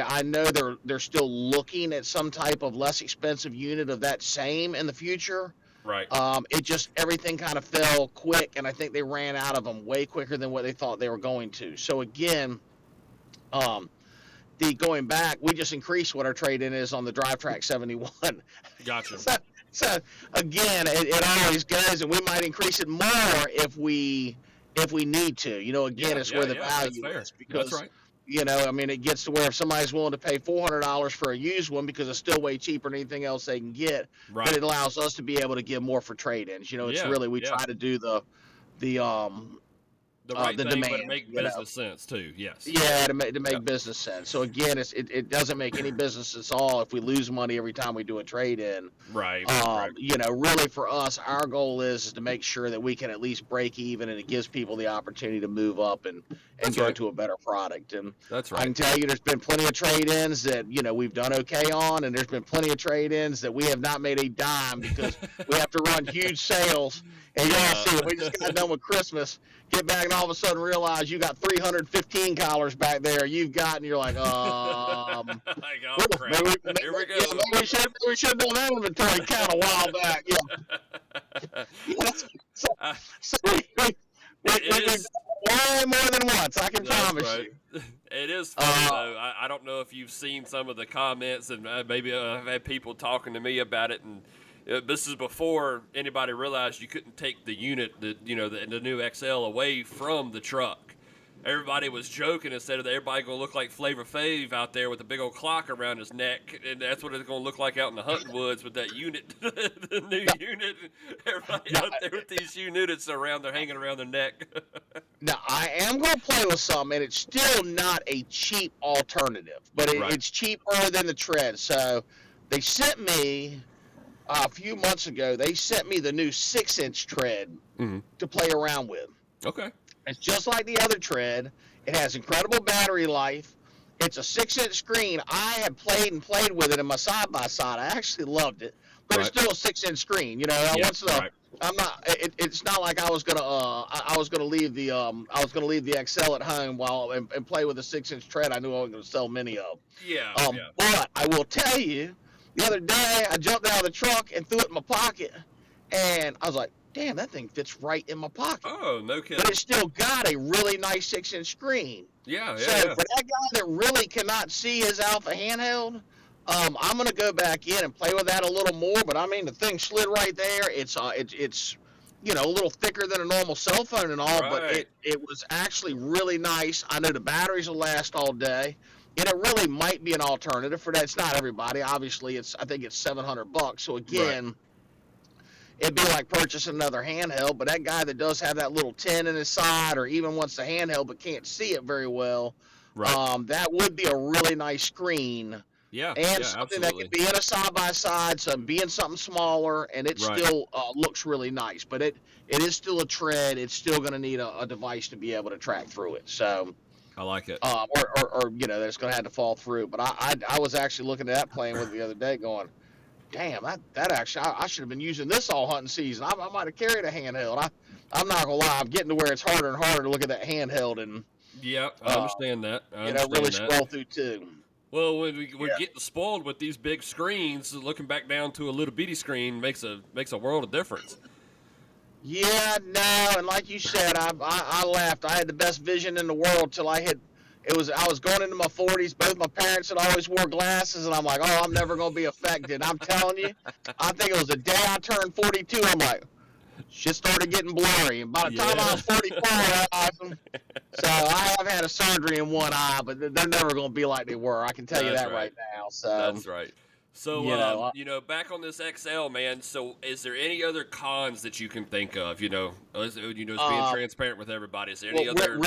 I know they're still looking at some type of less expensive unit of that same in the future. Right. It just, everything kind of fell quick, and I think they ran out of them way quicker than what they thought they were going to. So again, going back, we just increased what our trade-in is on the Drive Track 71. Gotcha. So again, it always goes, and we might increase it more if we need to. It's where the value is, because. That's right. I mean, it gets to where if somebody's willing to pay $400 for a used one because it's still way cheaper than anything else they can get, but it allows us to be able to give more for trade-ins. It's really, we try to do the right thing, demand, but it make business sense too. Yes. Yeah, to make business sense. So again, it doesn't make any business at all if we lose money every time we do a trade-in. Right. Really for us, our goal is to make sure that we can at least break even, and it gives people the opportunity to move up and go to a better product. And that's right. I can tell you, there's been plenty of trade-ins that we've done okay on, and there's been plenty of trade-ins that we have not made a dime because we have to run huge sales. And y'all see, we just got done with Christmas. Get back and all of a sudden realize you got 315 collars back there. You've got, and you're like, like, oh, crap. Here we go. We should have done that inventory kind of a while back. We've done way more than once. I can promise you. It is funny though. I don't know if you've seen some of the comments, and maybe I've had people talking to me about it, and. This is before anybody realized you couldn't take the unit, the new XL away from the truck. Everybody was joking and said that everybody going to look like Flavor Flav out there with a big old clock around his neck, and that's what it's going to look like out in the hunting woods with that unit, the new unit. Everybody out there with these units hanging around their neck. Now, I am going to play with some, and it's still not a cheap alternative, but it's cheaper than the tread. So they sent me... a few months ago, they sent me the new 6-inch tread to play around with. Okay. It's just like the other tread. It has incredible battery life. It's a 6-inch screen. I had played with it in my side-by-side. I actually loved it, but it's still a 6-inch screen. I'm not. It's not like I was gonna leave the XL at home and play with a 6-inch tread. I knew I was gonna sell many of. But I will tell you. The other day, I jumped out of the truck and threw it in my pocket, and I was like, damn, that thing fits right in my pocket. Oh, no kidding. But it's still got a really nice 6-inch screen. So for that guy that really cannot see his Alpha handheld, I'm going to go back in and play with that a little more, but I mean, the thing slid right there. It's a little thicker than a normal cell phone and all, but it was actually really nice. I know the batteries will last all day. And it really might be an alternative for that. It's not everybody. Obviously, I think it's $700. So again, it'd be like purchasing another handheld. But that guy that does have that little tin in his side, or even wants the handheld but can't see it very well, that would be a really nice screen. Yeah, and something that could be in a side-by-side, so being something smaller, and it still looks really nice. But it is still a tread. It's still going to need a device to be able to track through it. So. I like it. Or that's going to have to fall through. But I was actually looking at that playing with it the other day going, damn, that actually, I should have been using this all hunting season. I might have carried a handheld. I'm not going to lie. I'm getting to where it's harder and harder to look at that handheld and. Yeah, I understand that. Really scroll through too. Well, we're getting spoiled with these big screens. Looking back down to a little bitty screen makes a world of difference. Yeah, no, and like you said, I laughed. I had the best vision in the world till I hit. I was going into my 40s. Both my parents had always wore glasses, and I'm like, oh, I'm never gonna be affected. I'm telling you, I think it was the day I turned 42. I'm like, shit started getting blurry, and by the time I was 44, I was awesome. So I have had a surgery in one eye, but they're never gonna be like they were. I can tell you That's that right. right now. So That's right. So, you know, back on this XL, man. So, is there any other cons that you can think of? As being transparent with everybody. Is there any other really,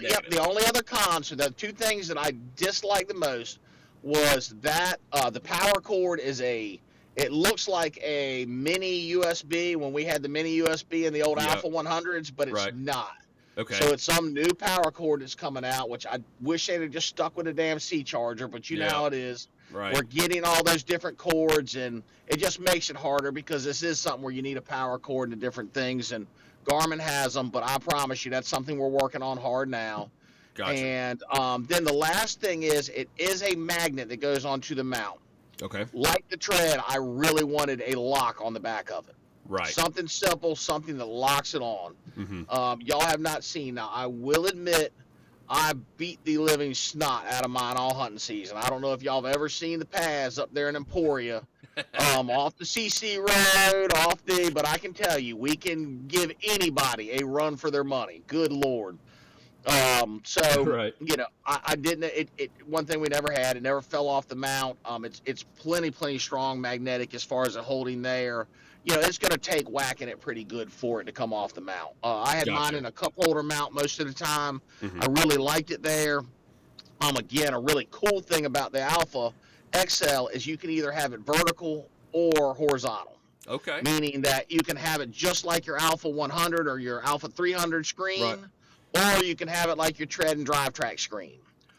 yep, negatives? the only other cons, so the two things that I disliked the most was that the power cord it looks like a mini USB when we had the mini USB in the old Yep. Alpha 100s, but it's Right. not. Okay. So it's some new power cord that's coming out, which I wish they'd have just stuck with a damn C charger, but you know Yeah. how it is. Right. We're getting all those different cords, and it just makes it harder because this is something where you need a power cord and different things, and Garmin has them, but I promise you that's something we're working on hard now. Gotcha. And then the last thing is it is a magnet that goes onto the mount. Okay. Like the tread, I really wanted a lock on the back of it. Right. Something simple, something that locks it on. Mm-hmm. Y'all have not seen. Now, I will admit, I beat the living snot out of mine all hunting season. I don't know if y'all have ever seen the paths up there in Emporia, off the CC road, but I can tell you, we can give anybody a run for their money. Good Lord. So Right. I didn't. One thing we never had. It never fell off the mount. It's plenty strong magnetic as far as the holding there. It's going to take whacking it pretty good for it to come off the mount. I had mine in a cup holder mount most of the time. Mm-hmm. I really liked it there. Again, a really cool thing about the Alpha XL is you can either have it vertical or horizontal. Okay. Meaning that you can have it just like your Alpha 100 or your Alpha 300 screen, or you can have it like your tread and drive track screen.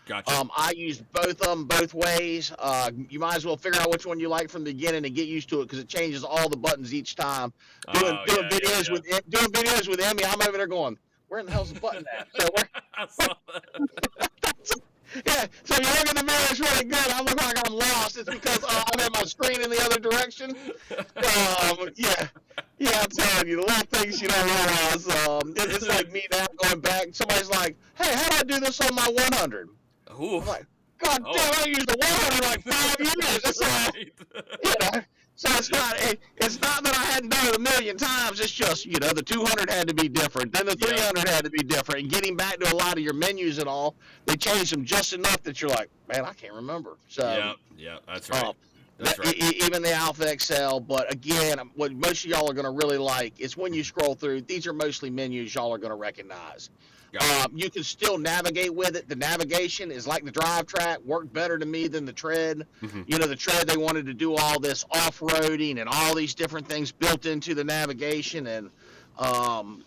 Gotcha. I used both of them both ways. You might as well figure out which one you like from the beginning and get used to it because it changes all the buttons each time. Doing videos with Emmy, I'm over there going, where in the hell's the button at? So I saw that. yeah, so you look at the mirror, it's really good. I look like I'm lost. It's because I'm in my screen in the other direction. Yeah, I'm telling you, the little things you don't realize. It's like me now going back. Somebody's like, hey, how do I do this on my 100? Ooh. I'm like, God damn, I used the 100 like 5 years. It's Right. so it's not that I hadn't done it a million times. It's just, the 200 had to be different. Then the 300 had to be different. And getting back to a lot of your menus and all, they changed them just enough that you're like, man, I can't remember. So yeah, that's right. That's right. Even the Alpha XL, but again, what most of y'all are going to really like is when you scroll through, these are mostly menus y'all are going to recognize. You can still navigate with it. The navigation is like the drive track, worked better to me than the tread. Mm-hmm. The tread, they wanted to do all this off-roading and all these different things built into the navigation, and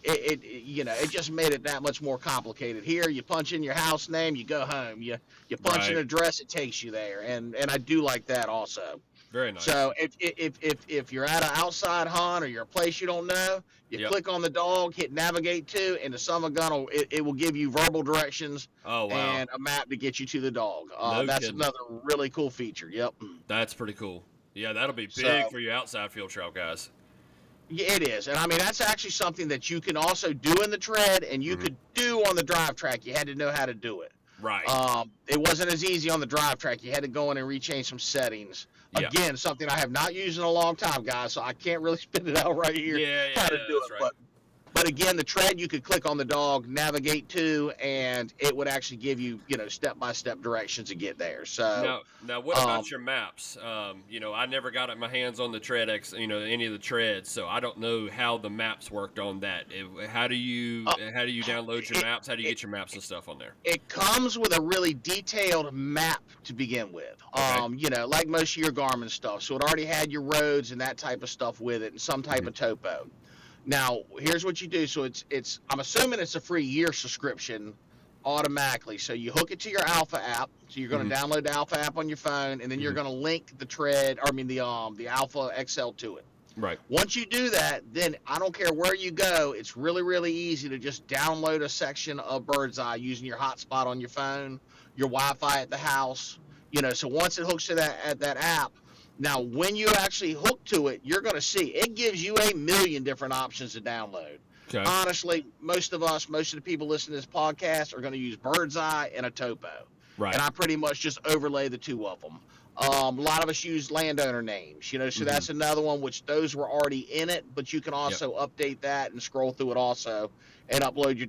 it just made it that much more complicated. Here, you punch in your house name, you go home. You punch an address, it takes you there, and I do like that also. Very nice. So if you're at an outside hunt or you're a place you don't know, you click on the dog, hit navigate to, and the son of a gun it will give you verbal directions and a map to get you to the dog. That's another really cool feature. Yep. That's pretty cool. Yeah, that'll be big for you outside field trail guys. Yeah, it is. And I mean, that's actually something that you can also do in the tread and you could do on the drive track. You had to know how to do it. Right. It wasn't as easy on the drive track. You had to go in and rechange some settings. Again, something I have not used in a long time, guys, so I can't really spit it out right here how to do it. Right. But again, the tread, you could click on the dog, navigate to, and it would actually give you, step-by-step directions to get there. So now what about your maps? I never got my hands on the Tread any of the treads, so I don't know how the maps worked on that. How do you download your maps? How do you get your maps and stuff on there? It comes with a really detailed map to begin with. Okay. Like most of your Garmin stuff. So it already had your roads and that type of stuff with it, and some type of topo. Now, here's what you do. So it's I'm assuming it's a free year subscription automatically. So you hook it to your Alpha app. So you're going to download the Alpha app on your phone, and then you're going to link the Alpha XL to it. Right. Once you do that, then I don't care where you go. It's really, really easy to just download a section of Bird's Eye using your hotspot on your phone, your Wi-Fi at the house. So once it hooks to that app, Now, when you actually hook to it, you're going to see it gives you a million different options to download. Okay. Honestly, most of the people listening to this podcast are going to use Bird's Eye and a topo. Right. And I pretty much just overlay the two of them. A lot of us use landowner names, so that's another one, which those were already in it, but you can also update that and scroll through it also and upload your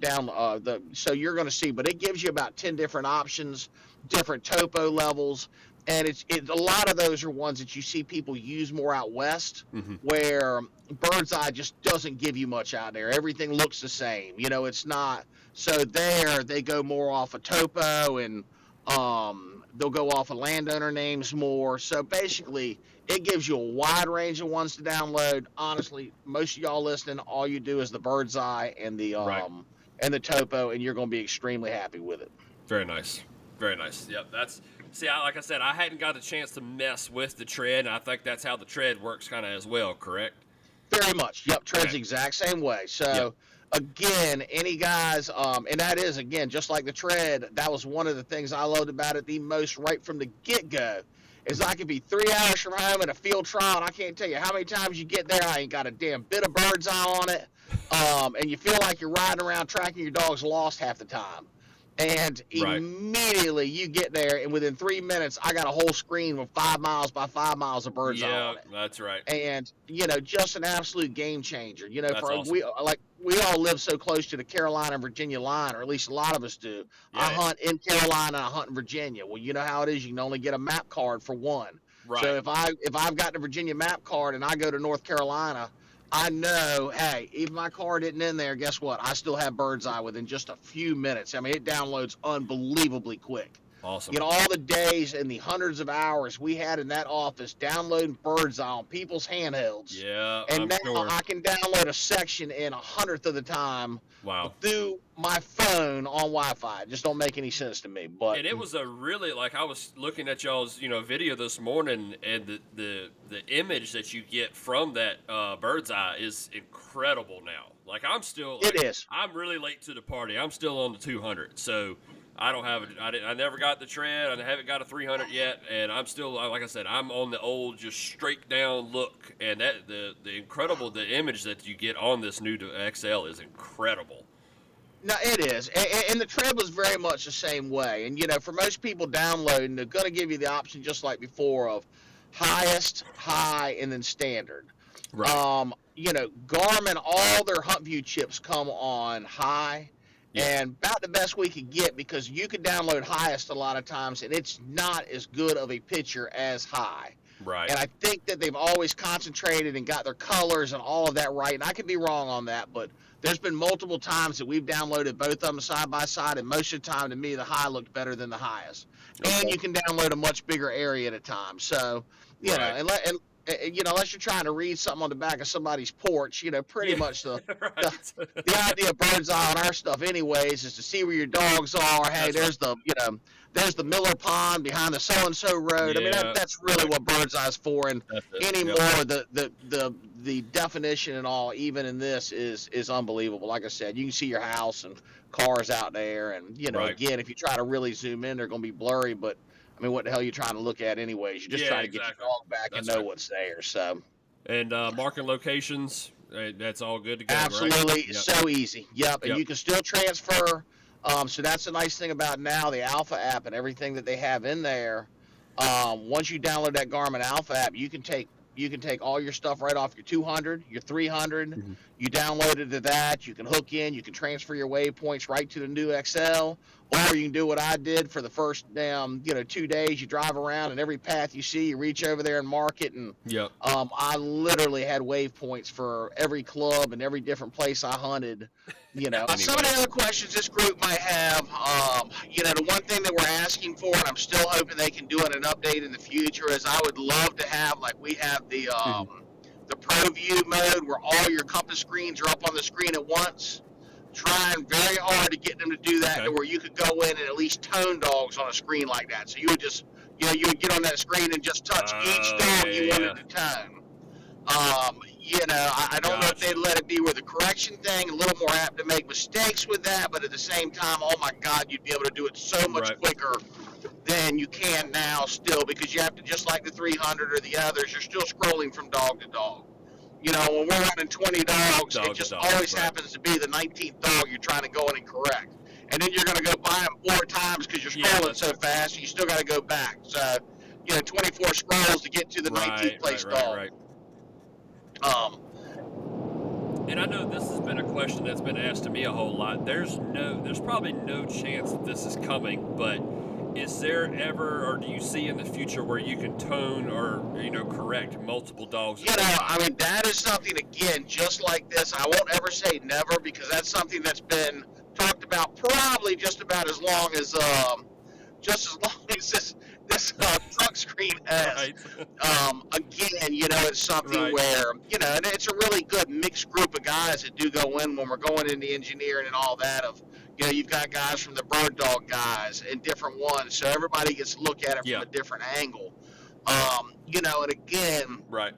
so you're going to see, but it gives you about 10 different options, different topo levels. And it's a lot of those are ones that you see people use more out west, where Bird's Eye just doesn't give you much out there. Everything looks the same. It's not. So there they go more off of topo, and they'll go off of landowner names more. So basically, it gives you a wide range of ones to download. Honestly, most of y'all listening, all you do is the Bird's Eye and the and the topo, and you're going to be extremely happy with it. Very nice. Very nice. Yep. Like I said, I hadn't got a chance to mess with the tread, and I think that's how the tread works kind of as well, correct? Very much. Yep. Tread's the exact same way. So, again, any guys, and that is, again, just like the tread, that was one of the things I loved about it the most right from the get-go, is I could be 3 hours from home at a field trial, and I can't tell you how many times you get there, I ain't got a damn bit of Bird's Eye on it, and you feel like you're riding around tracking your dog's lost half the time. And immediately you get there, and within 3 minutes, I got a whole screen with 5 miles by 5 miles of Bird's Eye on it. Yeah, that's right. And just an absolute game changer. That's awesome. We all live so close to the Carolina and Virginia line, or at least a lot of us do. Yeah. I hunt in Carolina, I hunt in Virginia. Well, you know how it is. You can only get a map card for one. Right. So if I've got the Virginia map card and I go to North Carolina, I know, hey, even my card isn't in there, guess what? I still have Bird's Eye within just a few minutes. I mean, it downloads unbelievably quick. Awesome. All the days and the hundreds of hours we had in that office downloading Bird's Eye on people's handhelds. Yeah, and now I can download a section in 1/100th of the time. Wow. Through my phone on Wi-Fi. It just don't make any sense to me. But and it was a really, I was looking at y'all's video this morning, and the image that you get from that Bird's Eye is incredible now. I'm still it is. I'm really late to the party. I'm still on the 200, so I don't have I never got the tread. I haven't got a 300 yet, and I'm still, like I said, I'm on the old just straight down look, and that the image that you get on this new XL is incredible. No, it is, and the tread was very much the same way. And for most people downloading, they're going to give you the option just like before of highest, high, and then standard. Right. Garmin, all their HuntView chips come on high. Yeah. And about the best we could get, because you can download highest a lot of times, and it's not as good of a picture as high. Right. And I think that they've always concentrated and got their colors and all of that right. And I could be wrong on that, but there's been multiple times that we've downloaded both of them side by side, and most of the time, to me, the high looked better than the highest. Okay. And you can download a much bigger area at a time. So, unless you're trying to read something on the back of somebody's porch, pretty much the idea of Bird's Eye on our stuff anyways is to see where your dogs are. Hey, there's the Miller Pond behind the so-and-so road. Yeah. I mean, that's really what Bird's Eye is for. And anymore, the definition and all, even in this, is unbelievable. Like I said, you can see your house and cars out there. And, again, if you try to really zoom in, they're going to be blurry, but I mean, what the hell are you trying to look at anyways? You're just trying to get your dog back and know what's there. So, and marking locations, that's all good to go. Absolutely, right? Yep. So easy. Yep, and you can still transfer. So that's the nice thing about now the Alpha app and everything that they have in there. Once you download that Garmin Alpha app, you can take all your stuff right off your 200, your 300. Mm-hmm. You download it to that. You can hook in. You can transfer your waypoints right to the new XL. Or you can do what I did for the first 2 days. You drive around, and every path you see, you reach over there and mark it. And I literally had waypoints for every club and every different place I hunted. Some of the other questions this group might have, the one thing that we're asking for, and I'm still hoping they can do it an update in the future, is I would love to have, like we have the Pro View mode where all your compass screens are up on the screen at once. Trying very hard to get them to do that, to where you could go in and at least tone dogs on a screen like that. So you would just, you would get on that screen and just touch each dog you wanted to tone. I don't know if they'd let it be with the correction thing, a little more apt to make mistakes with that, but at the same time, oh my God, you'd be able to do it so much quicker than you can now still, because you have to, just like the 300 or the others, you're still scrolling from dog to dog. You know, when we're running 20 dogs, it just always happens to be the 19th dog you're trying to go in and correct. And then you're going to go buy them 4 times because you're scrolling so fast, and you still got to go back. So, 24 scrolls to get to the 19th place dog. Right. And I know this has been a question that's been asked to me a whole lot. There's probably no chance that this is coming, but is there ever, or do you see in the future where you can tone or, correct multiple dogs? That is something, again, just like this. I won't ever say never, because that's something that's been talked about probably just about as long as this truck screen has. Right. Again, it's something where, and it's a really good mixed group of guys that do go in when we're going into engineering and all that. You've got guys from the bird dog guys and different ones, so everybody gets to look at it from a different angle. And again, right.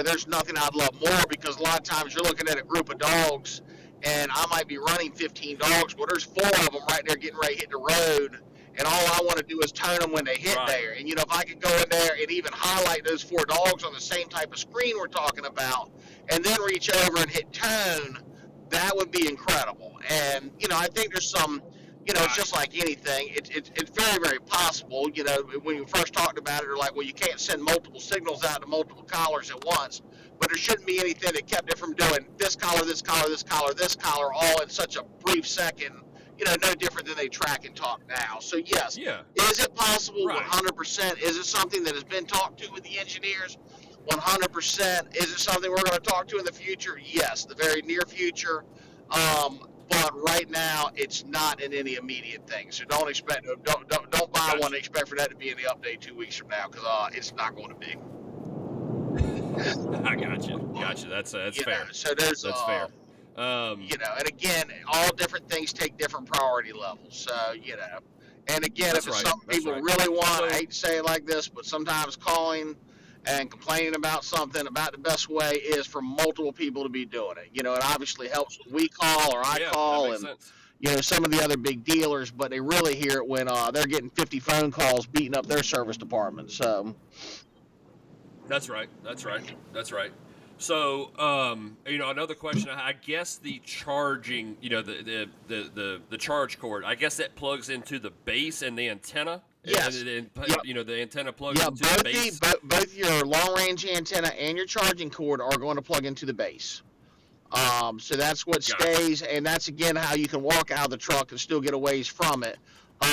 There's nothing I'd love more, because a lot of times you're looking at a group of dogs, and I might be running 15 dogs. Well, there's 4 of them right there getting ready to hit the road, and all I want to do is turn them when they hit there. And, if I could go in there and even highlight those 4 dogs on the same type of screen we're talking about, and then reach over and hit tone, that would be incredible. And, I think there's some, it's just like anything. It's very, very possible. When you first talked about it, they're like, well, you can't send multiple signals out to multiple collars at once. But there shouldn't be anything that kept it from doing this collar, this collar, this collar, this collar, all in such a brief second. No different than they track and talk now. So, yes, is it possible? 100%. Is it something that has been talked to with the engineers? 100%. Is it something we're going to talk to in the future? Yes, the very near future. But right now, it's not in any immediate thing. So don't buy one and expect for that to be in the update 2 weeks from now, because it's not going to be. I got you. That's fair. So that's fair. And again, all different things take different priority levels. So, and again, if it's something people really want, I hate to say it like this, but sometimes calling and complaining about something, about the best way is for multiple people to be doing it. It obviously helps when we call or I call, and some of the other big dealers, but they really hear it when they're getting 50 phone calls beating up their service department. So that's right. So, another question. I guess the charging, the charge cord, I guess that plugs into the base and the antenna. Yes. The antenna plugs into the base. Both your long-range antenna and your charging cord are going to plug into the base. So that's what stays, and that's, again, how you can walk out of the truck and still get a ways from it.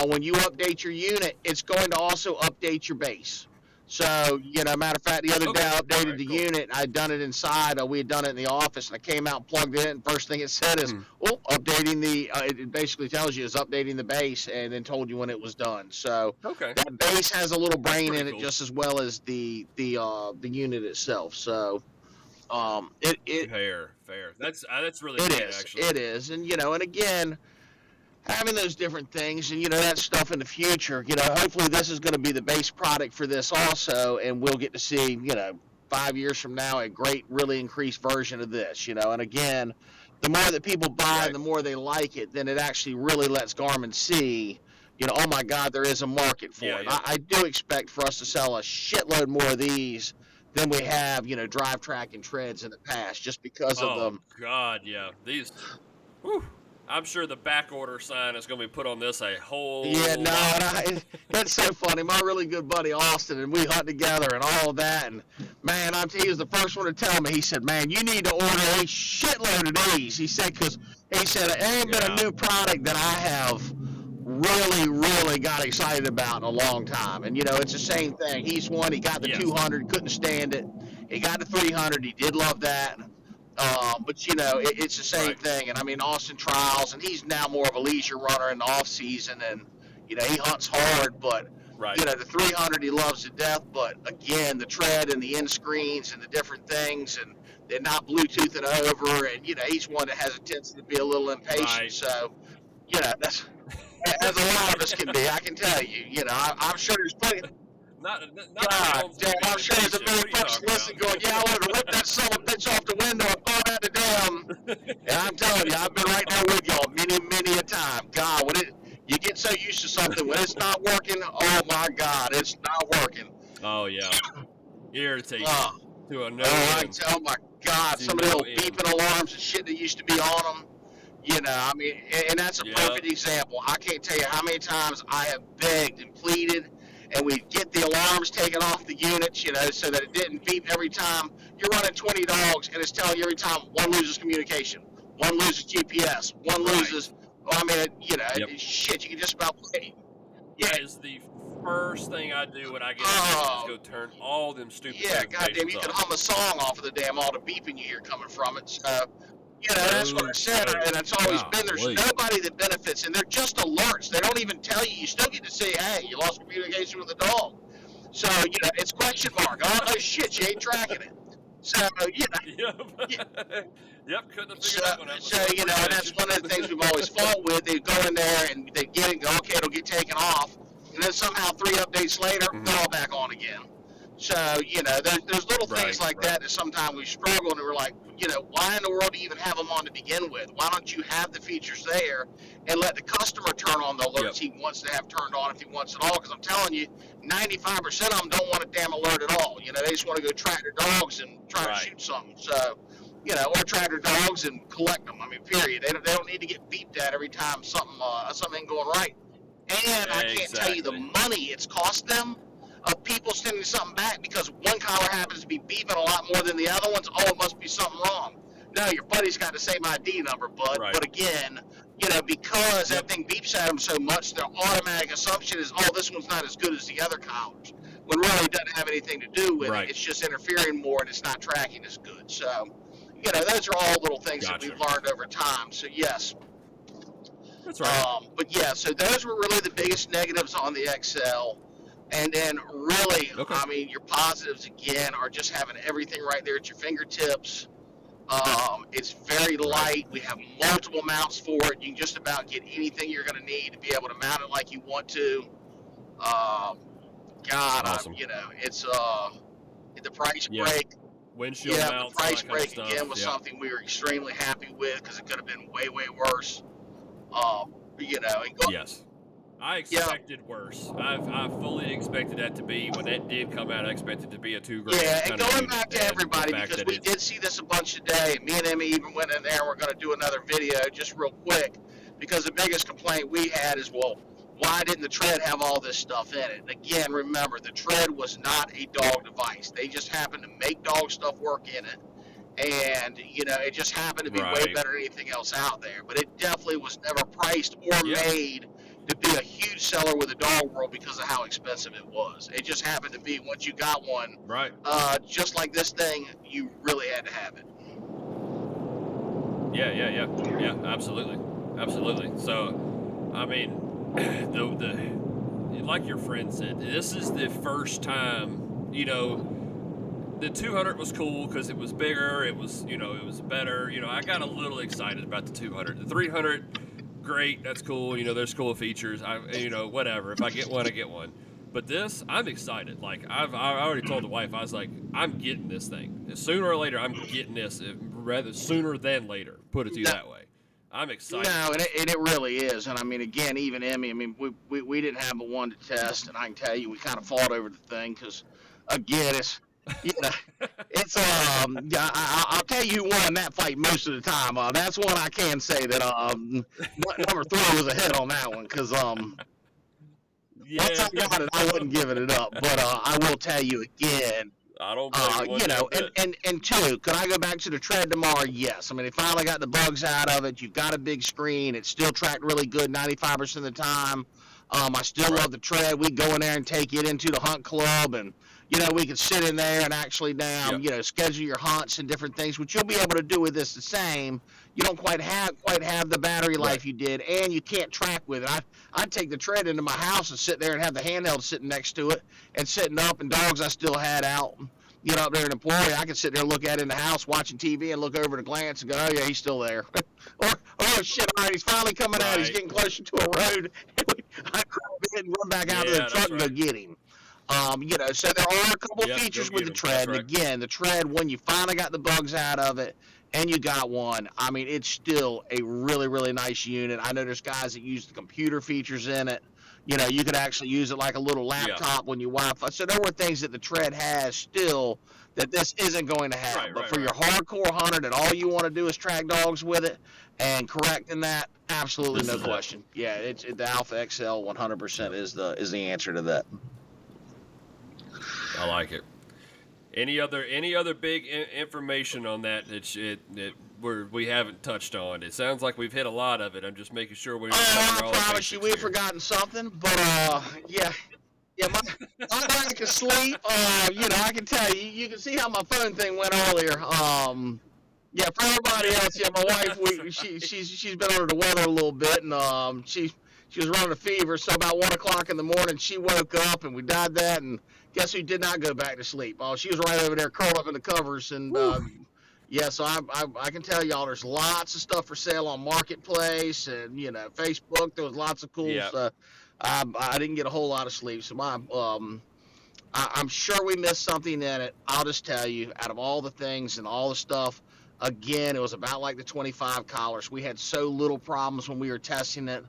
When you update your unit, it's going to also update your base. So, matter of fact, the other day I updated the unit. I'd done it inside. We had done it in the office, and I came out and plugged it in. First thing it said is, updating the, it basically tells you it's updating the base, and then told you when it was done. So that base has a little brain in it just as well as the unit itself. So fair. That's really good, actually. It is. And, and again, having those different things and, that stuff in the future, hopefully this is going to be the base product for this also, and we'll get to see, 5 years from now, a great, really increased version of this, and again, the more that people buy, the more they like it, then it actually really lets Garmin see, oh my God, there is a market for it. I do expect for us to sell a shitload more of these than we have, drive track and treads in the past, just because of them. Oh God, yeah. These, whew. I'm sure the back order sign is going to be put on this a whole lot. That's so funny. My really good buddy Austin, and we hunt together and all of that. And, man, he was the first one to tell me. He said, man, you need to order a shitload of these. He said, because it ain't been a new product that I have really, really got excited about in a long time. And, it's the same thing. He's one. He got the 200, couldn't stand it. He got the 300. He did love that. But, it's the same thing. And, Austin trials, and he's now more of a leisure runner in the off-season, and, he hunts hard. But, the 300 he loves to death. But, again, the tread and the end screens and the different things, and they're not Bluetoothing over. And, he's one that has a tendency to be a little impatient. So, that's as a lot of us can be, I can tell you. I'm sure there's plenty of... God damn, I'm sure there's a million folks listening going, I wanted to rip that son of a bitch off the window and throw it at the damn. And I'm telling you, I've been right there with y'all many, many a time. God, you get get so used to something when it's not working. Oh my God, it's not working. Oh yeah, irritating to a no end. Oh my God, some of the old beeping alarms and shit that used to be on them. You know, I mean, and that's a perfect example. I can't tell you how many times I have begged and pleaded, and we get the alarms taken off the units, you know, so that it didn't beep every time. You're running 20 dogs, and it's telling you every time one loses communication, one loses GPS, one loses. Well, I mean, you know, shit, you can just about wait. Yeah. That is the first thing I do when I get is go turn all them stupid goddamn, you can hum a song off of the damn all the beeping you hear coming from it. So, you know, that's what I said, and it's always been. There's nobody that benefits, and they're just alerts. They don't even tell you. You still get to say, hey, you lost communication with the dog. So, you know, it's question mark. Oh, shit, you ain't tracking it. So, you know. Couldn't have figured that one out. So, you know, that's one of the things we've always fought with. They go in there, and they get it and go, okay, it'll get taken off. And then somehow 3 updates later, they're all back on again. So, you know, there's little things like that sometimes we struggle, and we're like, you know, why in the world do you even have them on to begin with? Why don't you have the features there and let the customer turn on the alerts he wants to have turned on if he wants it all? Because I'm telling you, 95% of them don't want a damn alert at all. You know, they just want to go track their dogs and try to shoot something. So, you know, or track their dogs and collect them. I mean, period. They don't need to get beeped at every time something ain't going right. And I can't tell you the money it's cost them of people sending something back because one collar happens to be beeping a lot more than the other ones. Oh, it must be something wrong. No, your buddy's got the same ID number, bud. But again, you know, because that thing beeps at them so much, their automatic assumption is, oh, this one's not as good as the other collars. When really it doesn't have anything to do with it. It's just interfering more and it's not tracking as good. So, you know, those are all little things that we've learned over time. So, yes. That's right. But, yeah, so those were really the biggest negatives on the XL. And then really, I mean, your positives, again, are just having everything right there at your fingertips. It's very light. We have multiple mounts for it. You can just about get anything you're going to need to be able to mount it like you want to. You know, it's the price break. Windshield mounts, the price break, again, was something we were extremely happy with because it could have been way, way worse. You know, I expected worse. I fully expected that to be, when that did come out, I expected it to be a $2,000. Yeah, and going back to everybody, because we did see this a bunch today. Me and Emmy even went in there, and we're going to do another video just real quick, because the biggest complaint we had is, well, why didn't the tread have all this stuff in it? And again, remember, the tread was not a dog device. They just happened to make dog stuff work in it. And, you know, it just happened to be way better than anything else out there. But it definitely was never priced or made to be a huge seller with the dog world because of how expensive it was. It just happened to be, once you got one, just like this thing, you really had to have it. Yeah, absolutely. So, I mean, like your friend said, this is the first time, you know, the 200 was cool because it was bigger, it was, you know, it was better. You know, I got a little excited about the 200. The 300, great, that's cool. You know, there's cool features. You know, whatever. If I get one, I get one. But this, I'm excited. Like, I already told the wife, I was like, I'm getting this thing. Sooner or later, I'm getting this. Rather sooner than later. Put it to you that way. I'm excited. No, and it really is. And I mean, again, even Emmy, I mean, we didn't have a one to test, and I can tell you, we kind of fought over the thing because, again, it's. Yeah, it's I'll tell you who won that fight most of the time. That's one I can say that number 3 was ahead on that one because once I got it, I wasn't giving it up. But I will tell you again. I don't you know, and 2, could I go back to the tread tomorrow? Yes. I mean, they finally got the bugs out of it. You've got a big screen. It's still tracked really good 95% of the time. I still love the tread. We go in there and take it into the hunt club, and you know, we can sit in there and actually you know, schedule your hunts and different things, which you'll be able to do with this the same. You don't quite have the battery life you did, and you can't track with it. I'd take the tread into my house and sit there and have the handheld sitting next to it and sitting up, and dogs I still had out, you know, up there in Emporia, I could sit there and look at it in the house watching TV and look over at a glance and go, oh, yeah, he's still there. Or, oh, shit, all right, he's finally coming out. He's getting closer to a road. I grab it and run back out to the truck and go get him. You know, so there are a couple features with the tread. And again, the tread, when you finally got the bugs out of it and you got one, I mean, it's still a really, really nice unit. I know there's guys that use the computer features in it. You know, you could actually use it like a little laptop when you Wi-Fi. So there were things that the Tread has still that this isn't going to have. But for your hardcore hunter that all you want to do is track dogs with it and correcting that, absolutely no question. Yeah, the Alpha XL 100% is the answer to that. I like it. Any other big information on that we haven't touched on? It sounds like we've hit a lot of it. I'm just making sure we're. I promise you, we've forgotten something. But yeah, my lack of sleep. You know, I can tell you. You can see how my phone thing went earlier. Yeah, for everybody else, yeah, my wife, she's been under the weather a little bit, and she was running a fever. So about 1 o'clock in the morning, she woke up, and we did that, and guess who did not go back to sleep? Oh, she was right over there curled up in the covers, and yeah, so I can tell y'all there's lots of stuff for sale on Marketplace and, you know, Facebook. There was lots of cool stuff. I didn't get a whole lot of sleep, so I'm sure we missed something in it. I'll just tell you, out of all the things and all the stuff, again, it was about like the 25 collars. We had so little problems when we were testing it.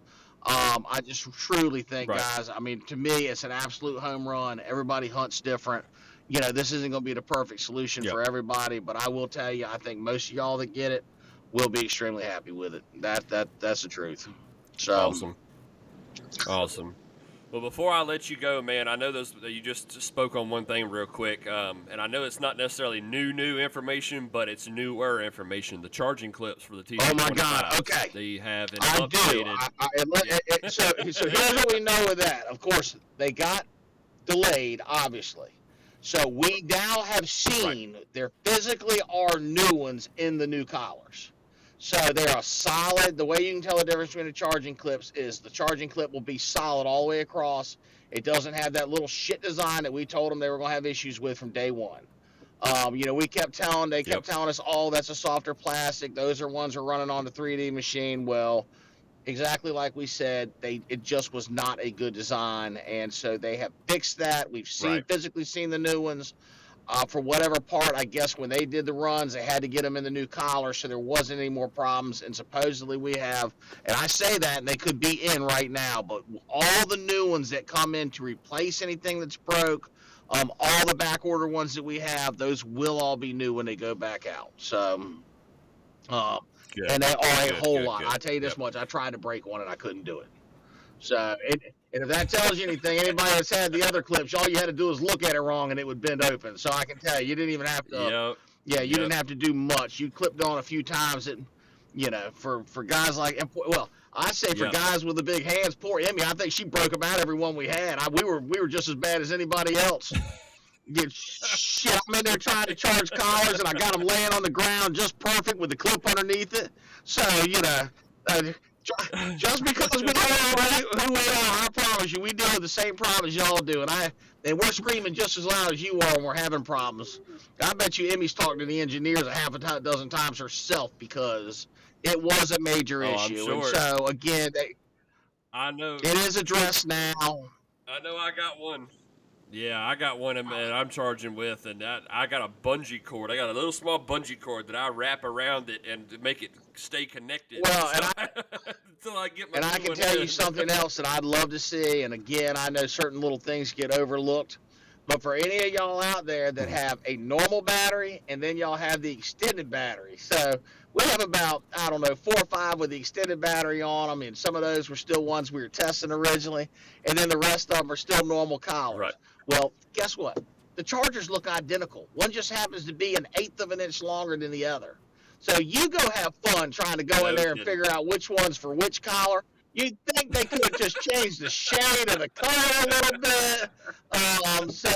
I just truly think, guys, I mean, to me, it's an absolute home run. Everybody hunts different. You know, this isn't going to be the perfect solution for everybody, but I will tell you, I think most of y'all that get it will be extremely happy with it. That's the truth. So Awesome. Well, before I let you go, man, I know you just spoke on one thing real quick, and I know it's not necessarily new information, but it's newer information. The charging clips for the TV. Oh my God! Okay. They have an updated. So here's what we know with that. Of course, they got delayed, obviously. So we now have seen there physically are new ones in the new collars. So they're a solid. The way you can tell the difference between the charging clips is the charging clip will be solid all the way across. It doesn't have that little shit design that we told them they were going to have issues with from day one. You know, they kept telling us, oh, that's a softer plastic. Those are ones that are running on the 3D machine. Well, exactly like we said, it just was not a good design, and so they have fixed that. We've physically seen the new ones. For whatever part, I guess when they did the runs, they had to get them in the new collar, so there wasn't any more problems. And supposedly we have, and I say that, and they could be in right now, but all the new ones that come in to replace anything that's broke, all the back order ones that we have, those will all be new when they go back out. So, and they are a whole lot. I tell you this much: I tried to break one and I couldn't do it. So, and if that tells you anything, anybody that's had the other clips, all you had to do was look at it wrong and it would bend open. So I can tell you didn't even have to. You didn't have to do much. You clipped on a few times. And you know, for guys like, well, I say for guys with the big hands, poor Emmy, I think she broke about every one we had. We were just as bad as anybody else. Shit, I'm in there trying to charge collars, and I got them laying on the ground just perfect with the clip underneath it. So, you know, just because we are who we are, I promise you, we deal with the same problems y'all do. And we're screaming just as loud as you are when we're having problems. I bet you Emmy's talked to the engineers a half a dozen times herself because it was a major issue. Sure. And so, again, I know it is addressed now. I know I got one. Yeah, I got one that I'm charging with, and I got a bungee cord. I got a little small bungee cord that I wrap around it and to make it stay connected. Well, until I get my. And I can tell you something else that I'd love to see. And again, I know certain little things get overlooked, but for any of y'all out there that have a normal battery and then y'all have the extended battery, so we have about 4 or 5 with the extended battery on them, and some of those were still ones we were testing originally, and then the rest of them are still normal collars. Right. Well, guess what? The chargers look identical. One just happens to be 1/8 of an inch longer than the other. So you go have fun trying to go in there and figure out which one's for which collar. You'd think they could have just changed the shade of the color a little bit. So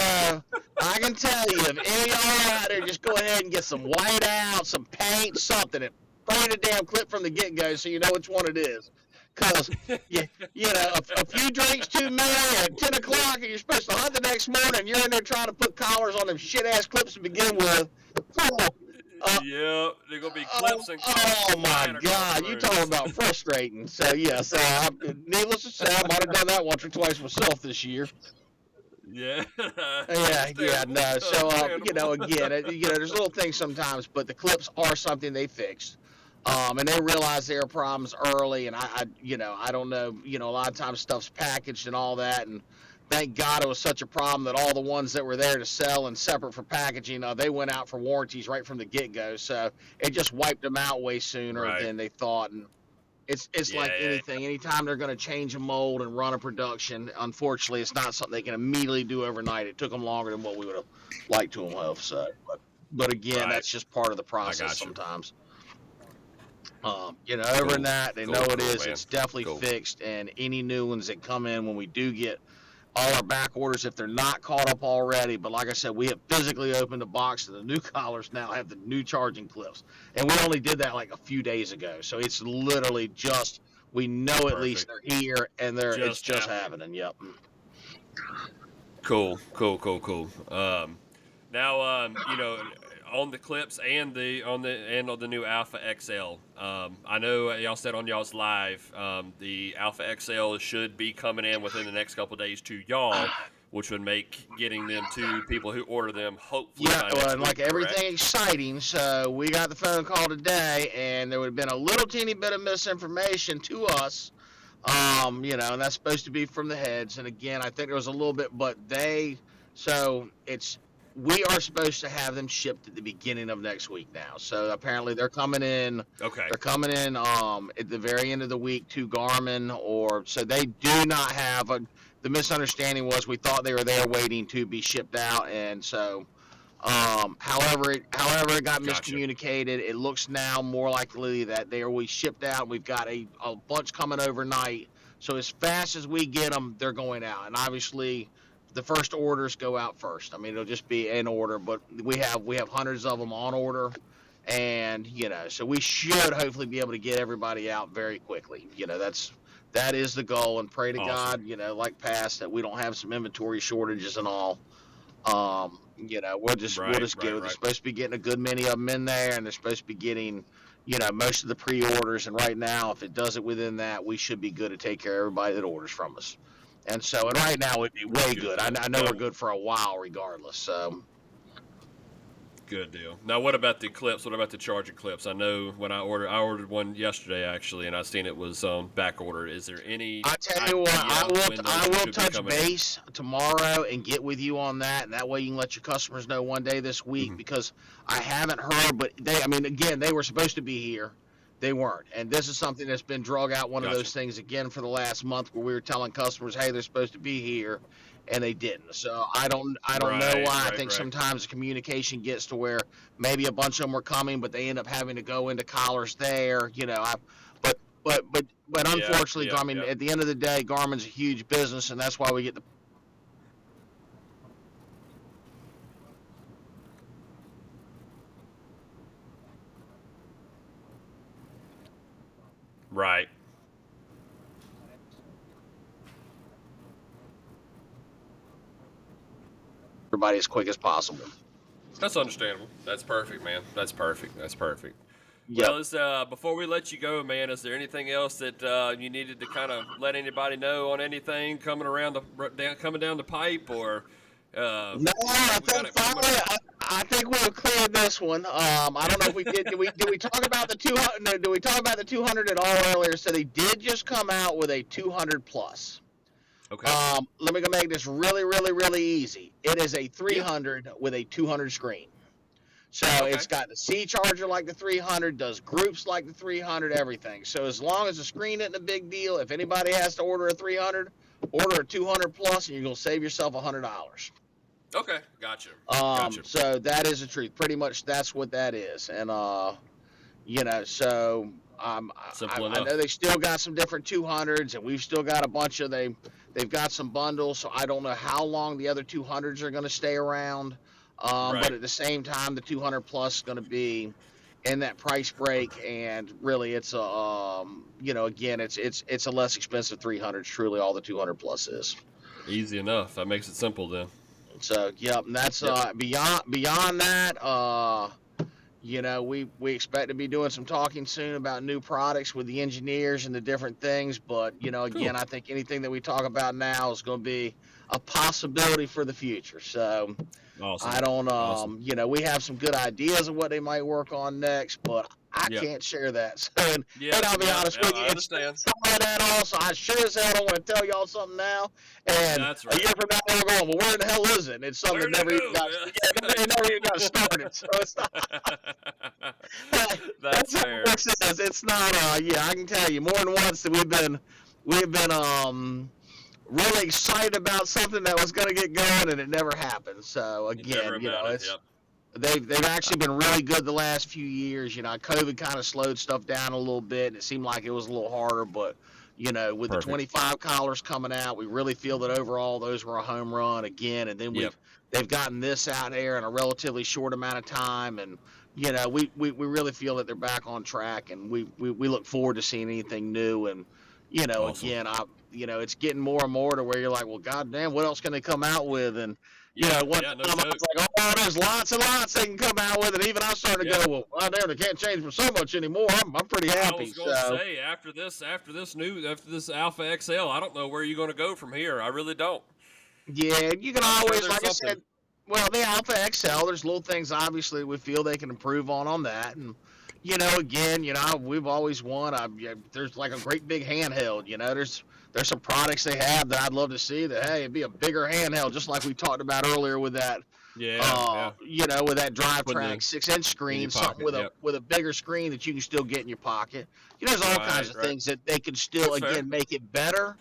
I can tell you, if any of y'all out there, just go ahead and get some white out, some paint, something. And paint a damn clip from the get-go so you know which one it is. Because, you know, a few drinks too many at 10 o'clock and you're supposed to hunt the next morning, you're in there trying to put collars on them shit-ass clips to begin with. Yeah, they're going to be clips and clips. Oh, my God. You talking about frustrating. So, yeah, needless to say, I might have done that once or twice myself this year. Yeah. Yeah, Understandable. no. So, Understandable. again, there's little things sometimes, but the clips are something they fixed. And they realized there were problems early, and I don't know, a lot of times stuff's packaged and all that, and thank God it was such a problem that all the ones that were there to sell and separate for packaging, they went out for warranties right from the get-go, so it just wiped them out way sooner Right. than they thought, and it's like Yeah. anything. Anytime they're going to change a mold and run a production, unfortunately, it's not something they can immediately do overnight. It took them longer than what we would have liked to have. So, but again, Right. that's just part of the I process got you. sometimes. Over in Cool. that, they know Cool. it Cool, is. man. It's definitely Cool. fixed, and any new ones that come in when we do get all our back orders, if they're not caught up already. But like I said, we have physically opened the box, and the new collars now have the new charging clips, and we only did that like a few days ago. So it's literally just we know at least Perfect. they're here, and it's Just just happening. happening. Yep. Cool. Now, on the clips and on the new Alpha XL. I know y'all said on y'all's live, the Alpha XL should be coming in within the next couple of days to y'all, which would make getting them to people who order them hopefully Yeah, by well, next and like week. everything Correct? exciting, so we got the phone call today, and there would have been a little teeny bit of misinformation to us. And that's supposed to be from the heads. And again, I think there was a little bit, but so we are supposed to have them shipped at the beginning of next week now. So apparently they're coming in. Okay. They're coming in at the very end of the week to Garmin, or so they do not have a. The misunderstanding was we thought they were there waiting to be shipped out, and so however it got Gotcha. miscommunicated. It looks now more likely that we shipped out. We've got a bunch coming overnight. So as fast as we get them, they're going out. And obviously, the first orders go out first. I mean, it'll just be in order, but we have hundreds of them on order, and so we should hopefully be able to get everybody out very quickly. That is the goal, and pray to Awesome. God, like past, that we don't have some inventory shortages and all. We'll Right. just Right. get. They're Right. supposed to be getting a good many of them in there, and they're supposed to be getting, most of the pre-orders. And right now, if it does it within that, we should be good to take care of everybody that orders from us. And right now, it'd be way Good good. I, deal. I know we're good for a while, regardless. So Good deal. Now, what about the clips? What about the charging clips? I know when I ordered one yesterday actually, and I seen it was back ordered. Is there any I tell you what, idea when I those will should be touch coming in? base tomorrow and get with you on that, and that way you can let your customers know one day this week, Mhm. because I haven't heard, but I mean, again, they were supposed to be here. They weren't. And this is something that's been drug out, one of Gotcha. those things again for the last month, where we were telling customers, hey, they're supposed to be here, and they didn't. So I don't know Right. why. I Right. think Right. sometimes the communication gets to where maybe a bunch of them were coming, but they end up having to go into collars there. But but Yeah. unfortunately, Yeah. Garmin, Yeah. at the end of the day, Garmin's a huge business, and that's why we get the Right. everybody as quick as possible. That's understandable. That's perfect, man. That's perfect. That's perfect. Yep. Well, before we let you go, man, is there anything else that you needed to kind of let anybody know on anything coming down the pipe, or No, I we got think it pretty much? finally, I think we've cleared this one. I don't know if we did. Did we talk about the 200? No, did we talk about the 200 at all earlier? So they did just come out with a 200 plus. Okay. Let me go make this really, really, really easy. It is a Yeah. 300 with a 200 screen. So Okay. it's got the C charger like the 300, does groups like the 300, everything. So as long as the screen isn't a big deal, if anybody has to order a 300, order a 200 plus, and you're gonna save yourself $100. Okay. Gotcha. Gotcha. So that is the truth. Pretty much that's what that is. And so Simple I know enough. they still got some different 200s, and we've still got a bunch of they've got some bundles. So I don't know how long the other 200s are going to stay around. But Right. at the same time, the 200 plus is going to be in that price break, and really, it's a again, it's a less expensive 300. Truly, all the 200 plus is. Easy enough. That makes it simple then. So yep, and that's Yep. beyond that. We expect to be doing some talking soon about new products with the engineers and the different things. But Cool. again, I think anything that we talk about now is going to be a possibility for the future. So Awesome. I don't, Awesome. we have some good ideas of what they might work on next, but I Yep. can't share that. So, and Yep. I'll be Yep. honest Yep. with you, I it's understand. something like that also. I sure as hell don't want to tell y'all something now. And That's a right. year from now, we're going, well, where in the hell is it? And it's something Where'd that it never even go? got, it never even got started. So it's not, That's that's how fair. it works. It's not, I can tell you more than once that we've been, really excited about something that was going to get going and it never happened. So It never again, amounted. it's, Yep. they've actually been really good the last few years. COVID kind of slowed stuff down a little bit, and it seemed like it was a little harder. But with the Perfect. 25 collars coming out, we really feel that overall those were a home run again. And then Yep. they've gotten this out there in a relatively short amount of time, and we really feel that they're back on track, and we look forward to seeing anything new. And Awesome. again, it's getting more and more to where you're like, well, goddamn, what else can they come out with? And Yeah. one Yeah. No time I joke. was like, oh, there's lots and lots they can come out with, and even I started to Yeah. go, well, damn, they can't change for so much anymore. I'm pretty I happy. was gonna So say after this Alpha XL, I don't know where you're gonna go from here. I really don't. yeah, you can I'm sure always, there's like I something. said, well, the Alpha XL, there's little things obviously we feel they can improve on that, and again, we've always won. There's like a great big handheld. There's some products they have that I'd love to see. That hey, it'd be a bigger handheld, just like we talked about earlier with that. Yeah. Yeah. With that drive Putting track the 6-inch in screen, your something pocket. Yep. with a bigger screen that you can still get in your pocket. There's all Right. kinds of Right. things that they can still That's fair. again make it better.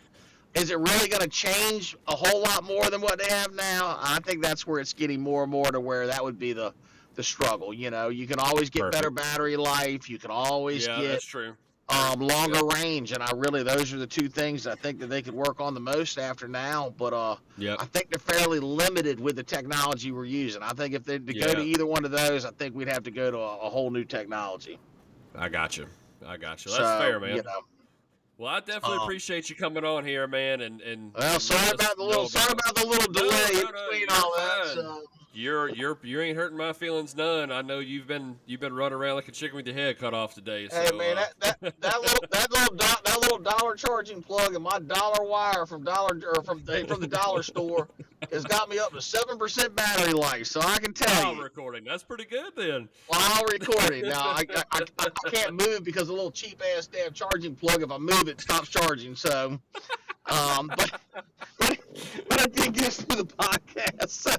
Is it really going to change a whole lot more than what they have now? I think that's where it's getting more and more to where that would be the struggle. You can always get better Perfect. battery life. You can always Yeah. get That's true. True. longer Yep. range, and those are the two things I think that they could work on the most after now. But Yep. I think they're fairly limited with the technology we're using. I think if they to go to Yeah. either one of those, I think we'd have to go to a whole new technology. I got you. I got you. That's So fair, man. Well, I definitely uh, appreciate you coming on here, man, and well, letting us know sorry about. about the little No, delay in no, no. between You're all that. fine. So. You ain't hurting my feelings none. I know you've been running around like a chicken with your head cut off today. Hey So man, that little dollar charging plug in my dollar wire from the dollar store has got me up to 7% battery life. So I can tell while you. recording, that's pretty good then. While recording, now I can't move because the little cheap ass damn charging plug. If I move it, stops charging. So, but I did get through the podcast. So,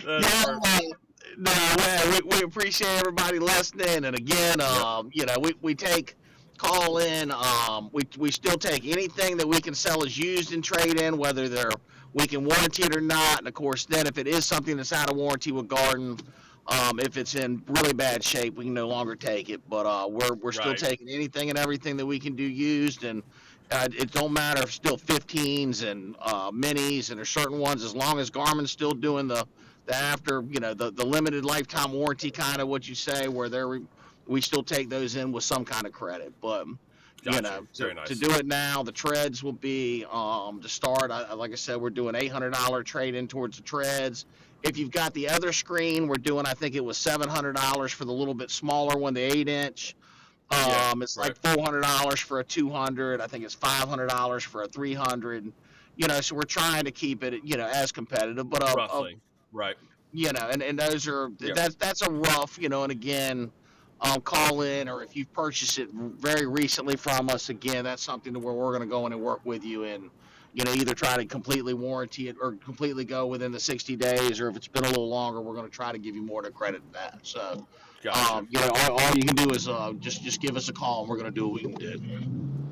That's perfect. we appreciate everybody listening. And again, Yep. we take call in. We still take anything that we can sell as used and trade in, whether we can warranty it or not. And of course, then if it is something that's out of warranty with Garden, if it's in really bad shape, we can no longer take it. But we're still Right. taking anything and everything that we can do used, and it don't matter if still 15s and minis, and there's certain ones as long as Garmin's still doing the after the limited lifetime warranty kind of what you say, where we still take those in with some kind of credit. But Gotcha. Very to nice. do it now, the treads will be to start. Like I said, we're doing $800 trade in towards the treads. If you've got the other screen, we're doing, I think it was $700 for the little bit smaller one, the 8-inch. It's right. like $400 for a 200. I think it's $500 for a 300. So we're trying to keep it, as competitive. But Roughly. Right. and those are Yep. that's a rough, and again, call in, or if you've purchased it very recently from us, again, that's something where we're going to go in and work with you and either try to completely warranty it or completely go within the 60 days, or if it's been a little longer, we're going to try to give you more to credit than that. So Gotcha. all you can do is just give us a call, and we're going to do what we can do.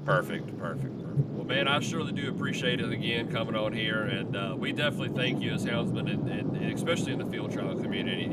Perfect. Well, man, I surely do appreciate it again coming on here, and we definitely thank you as houndsmen, and especially in the field trial community.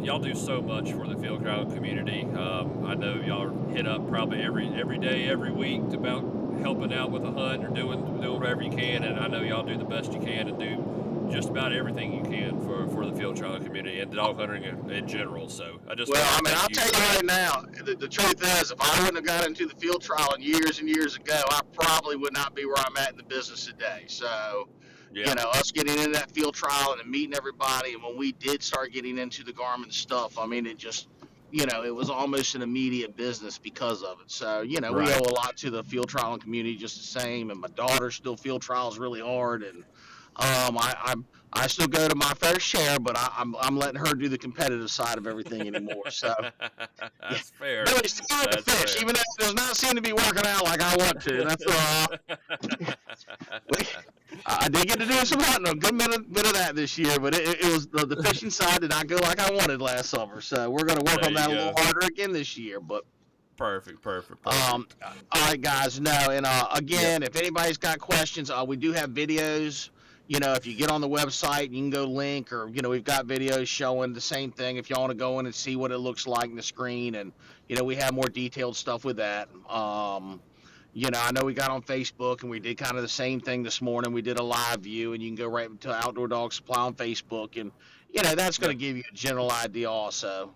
Y'all do so much for the field trial community. I know y'all hit up probably every day, every week about helping out with a hunt or doing whatever you can, and I know y'all do the best you can and do just about everything you can for the field trial community and dog hunting in general. So I just I'll tell you right now, the truth is, if I wouldn't have got into the field trial years and years ago, I probably would not be where I'm at in the business today. So, us getting into that field trial and meeting everybody, and when we did start getting into the Garmin stuff, I mean, it just, it was almost an immediate business because of it. So, we Right. owe a lot to the field trialing community just the same. And my daughter still field trials really hard. And I still go to my fair share, but I'm letting her do the competitive side of everything anymore. So, yeah. That's fair. Billy, still like a That's fish, fair. even though it does not seem to be working out like I want to. That's I did get to do some hunting, a good bit of that this year, but it was the fishing side did not go like I wanted last summer. So we're going to work There on you that a go. little harder again this year. But Perfect. all right, guys. No, and again, if anybody's got questions, we do have videos. If you get on the website, you can go link, or we've got videos showing the same thing. If y'all want to go in and see what it looks like in the screen, and we have more detailed stuff with that. I know we got on Facebook and we did kind of the same thing this morning. We did a live view, and you can go right to Outdoor Dog Supply on Facebook, and that's going to give you a general idea also.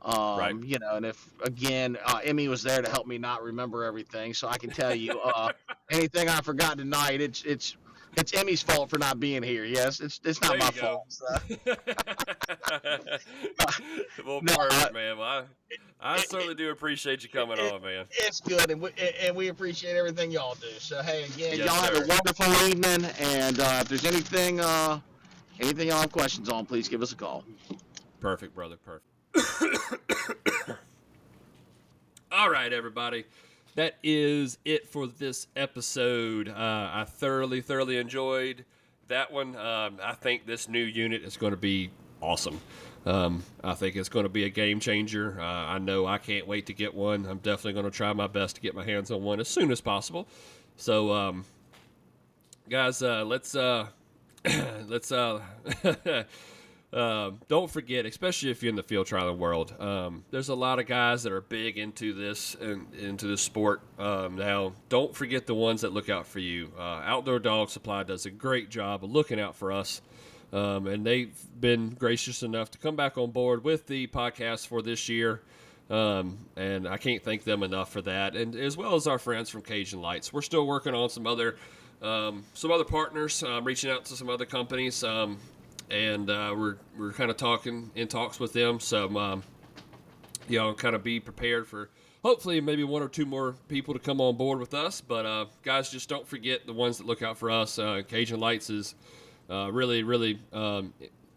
Right. And if again, Emmy was there to help me not remember everything, so I can tell you anything I forgot tonight. It's Emmy's fault for not being here. Yes, it's not There my you go. fault. So. Well, No, perfect, man. Well, I certainly do appreciate you coming on, man. It's good, and we appreciate everything y'all do. So hey, again, Yes, y'all have sir. a wonderful evening, and if there's anything y'all have questions on, please give us a call. Perfect, brother. Perfect. All right, everybody. That is it for this episode. I thoroughly enjoyed that one. I think this new unit is going to be awesome. I think it's going to be a game changer. I know I can't wait to get one. I'm definitely going to try my best to get my hands on one as soon as possible. So, guys, let's don't forget, especially if you're in the field trialing world, there's a lot of guys that are big into this and into this sport. Now, don't forget the ones that look out for you. Outdoor Dog Supply does a great job of looking out for us, and they've been gracious enough to come back on board with the podcast for this year. And I can't thank them enough for that, and as well as our friends from Cajun Lights. We're still working on some other partners, reaching out to some other companies. And we're kind of talks with them. So, kind of be prepared for hopefully maybe one or two more people to come on board with us. But guys, just don't forget the ones that look out for us. Cajun Lights is really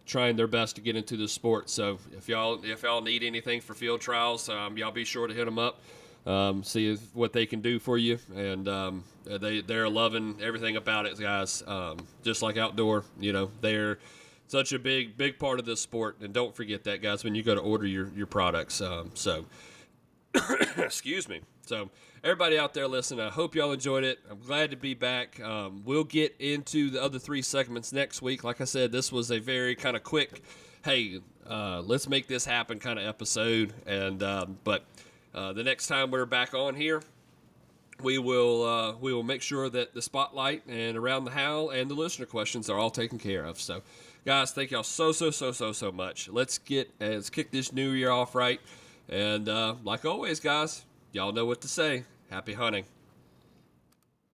trying their best to get into this sport. So if y'all need anything for field trials, y'all be sure to hit them up. See what they can do for you, and they're loving everything about it, guys. Just like Outdoor, they're such a big part of this sport, and don't forget that, guys, when you go to order your products. So excuse me. So everybody out there listening, I hope y'all enjoyed it. I'm glad to be back. We'll get into the other 3 segments next week. Like I said, this was a very kind of quick, hey, let's make this happen kind of episode. And but the next time we're back on here, we will make sure that the spotlight and around the howl and the listener questions are all taken care of. So, guys, thank y'all so much. Let's kick this new year off right. And like always, guys, y'all know what to say. Happy hunting.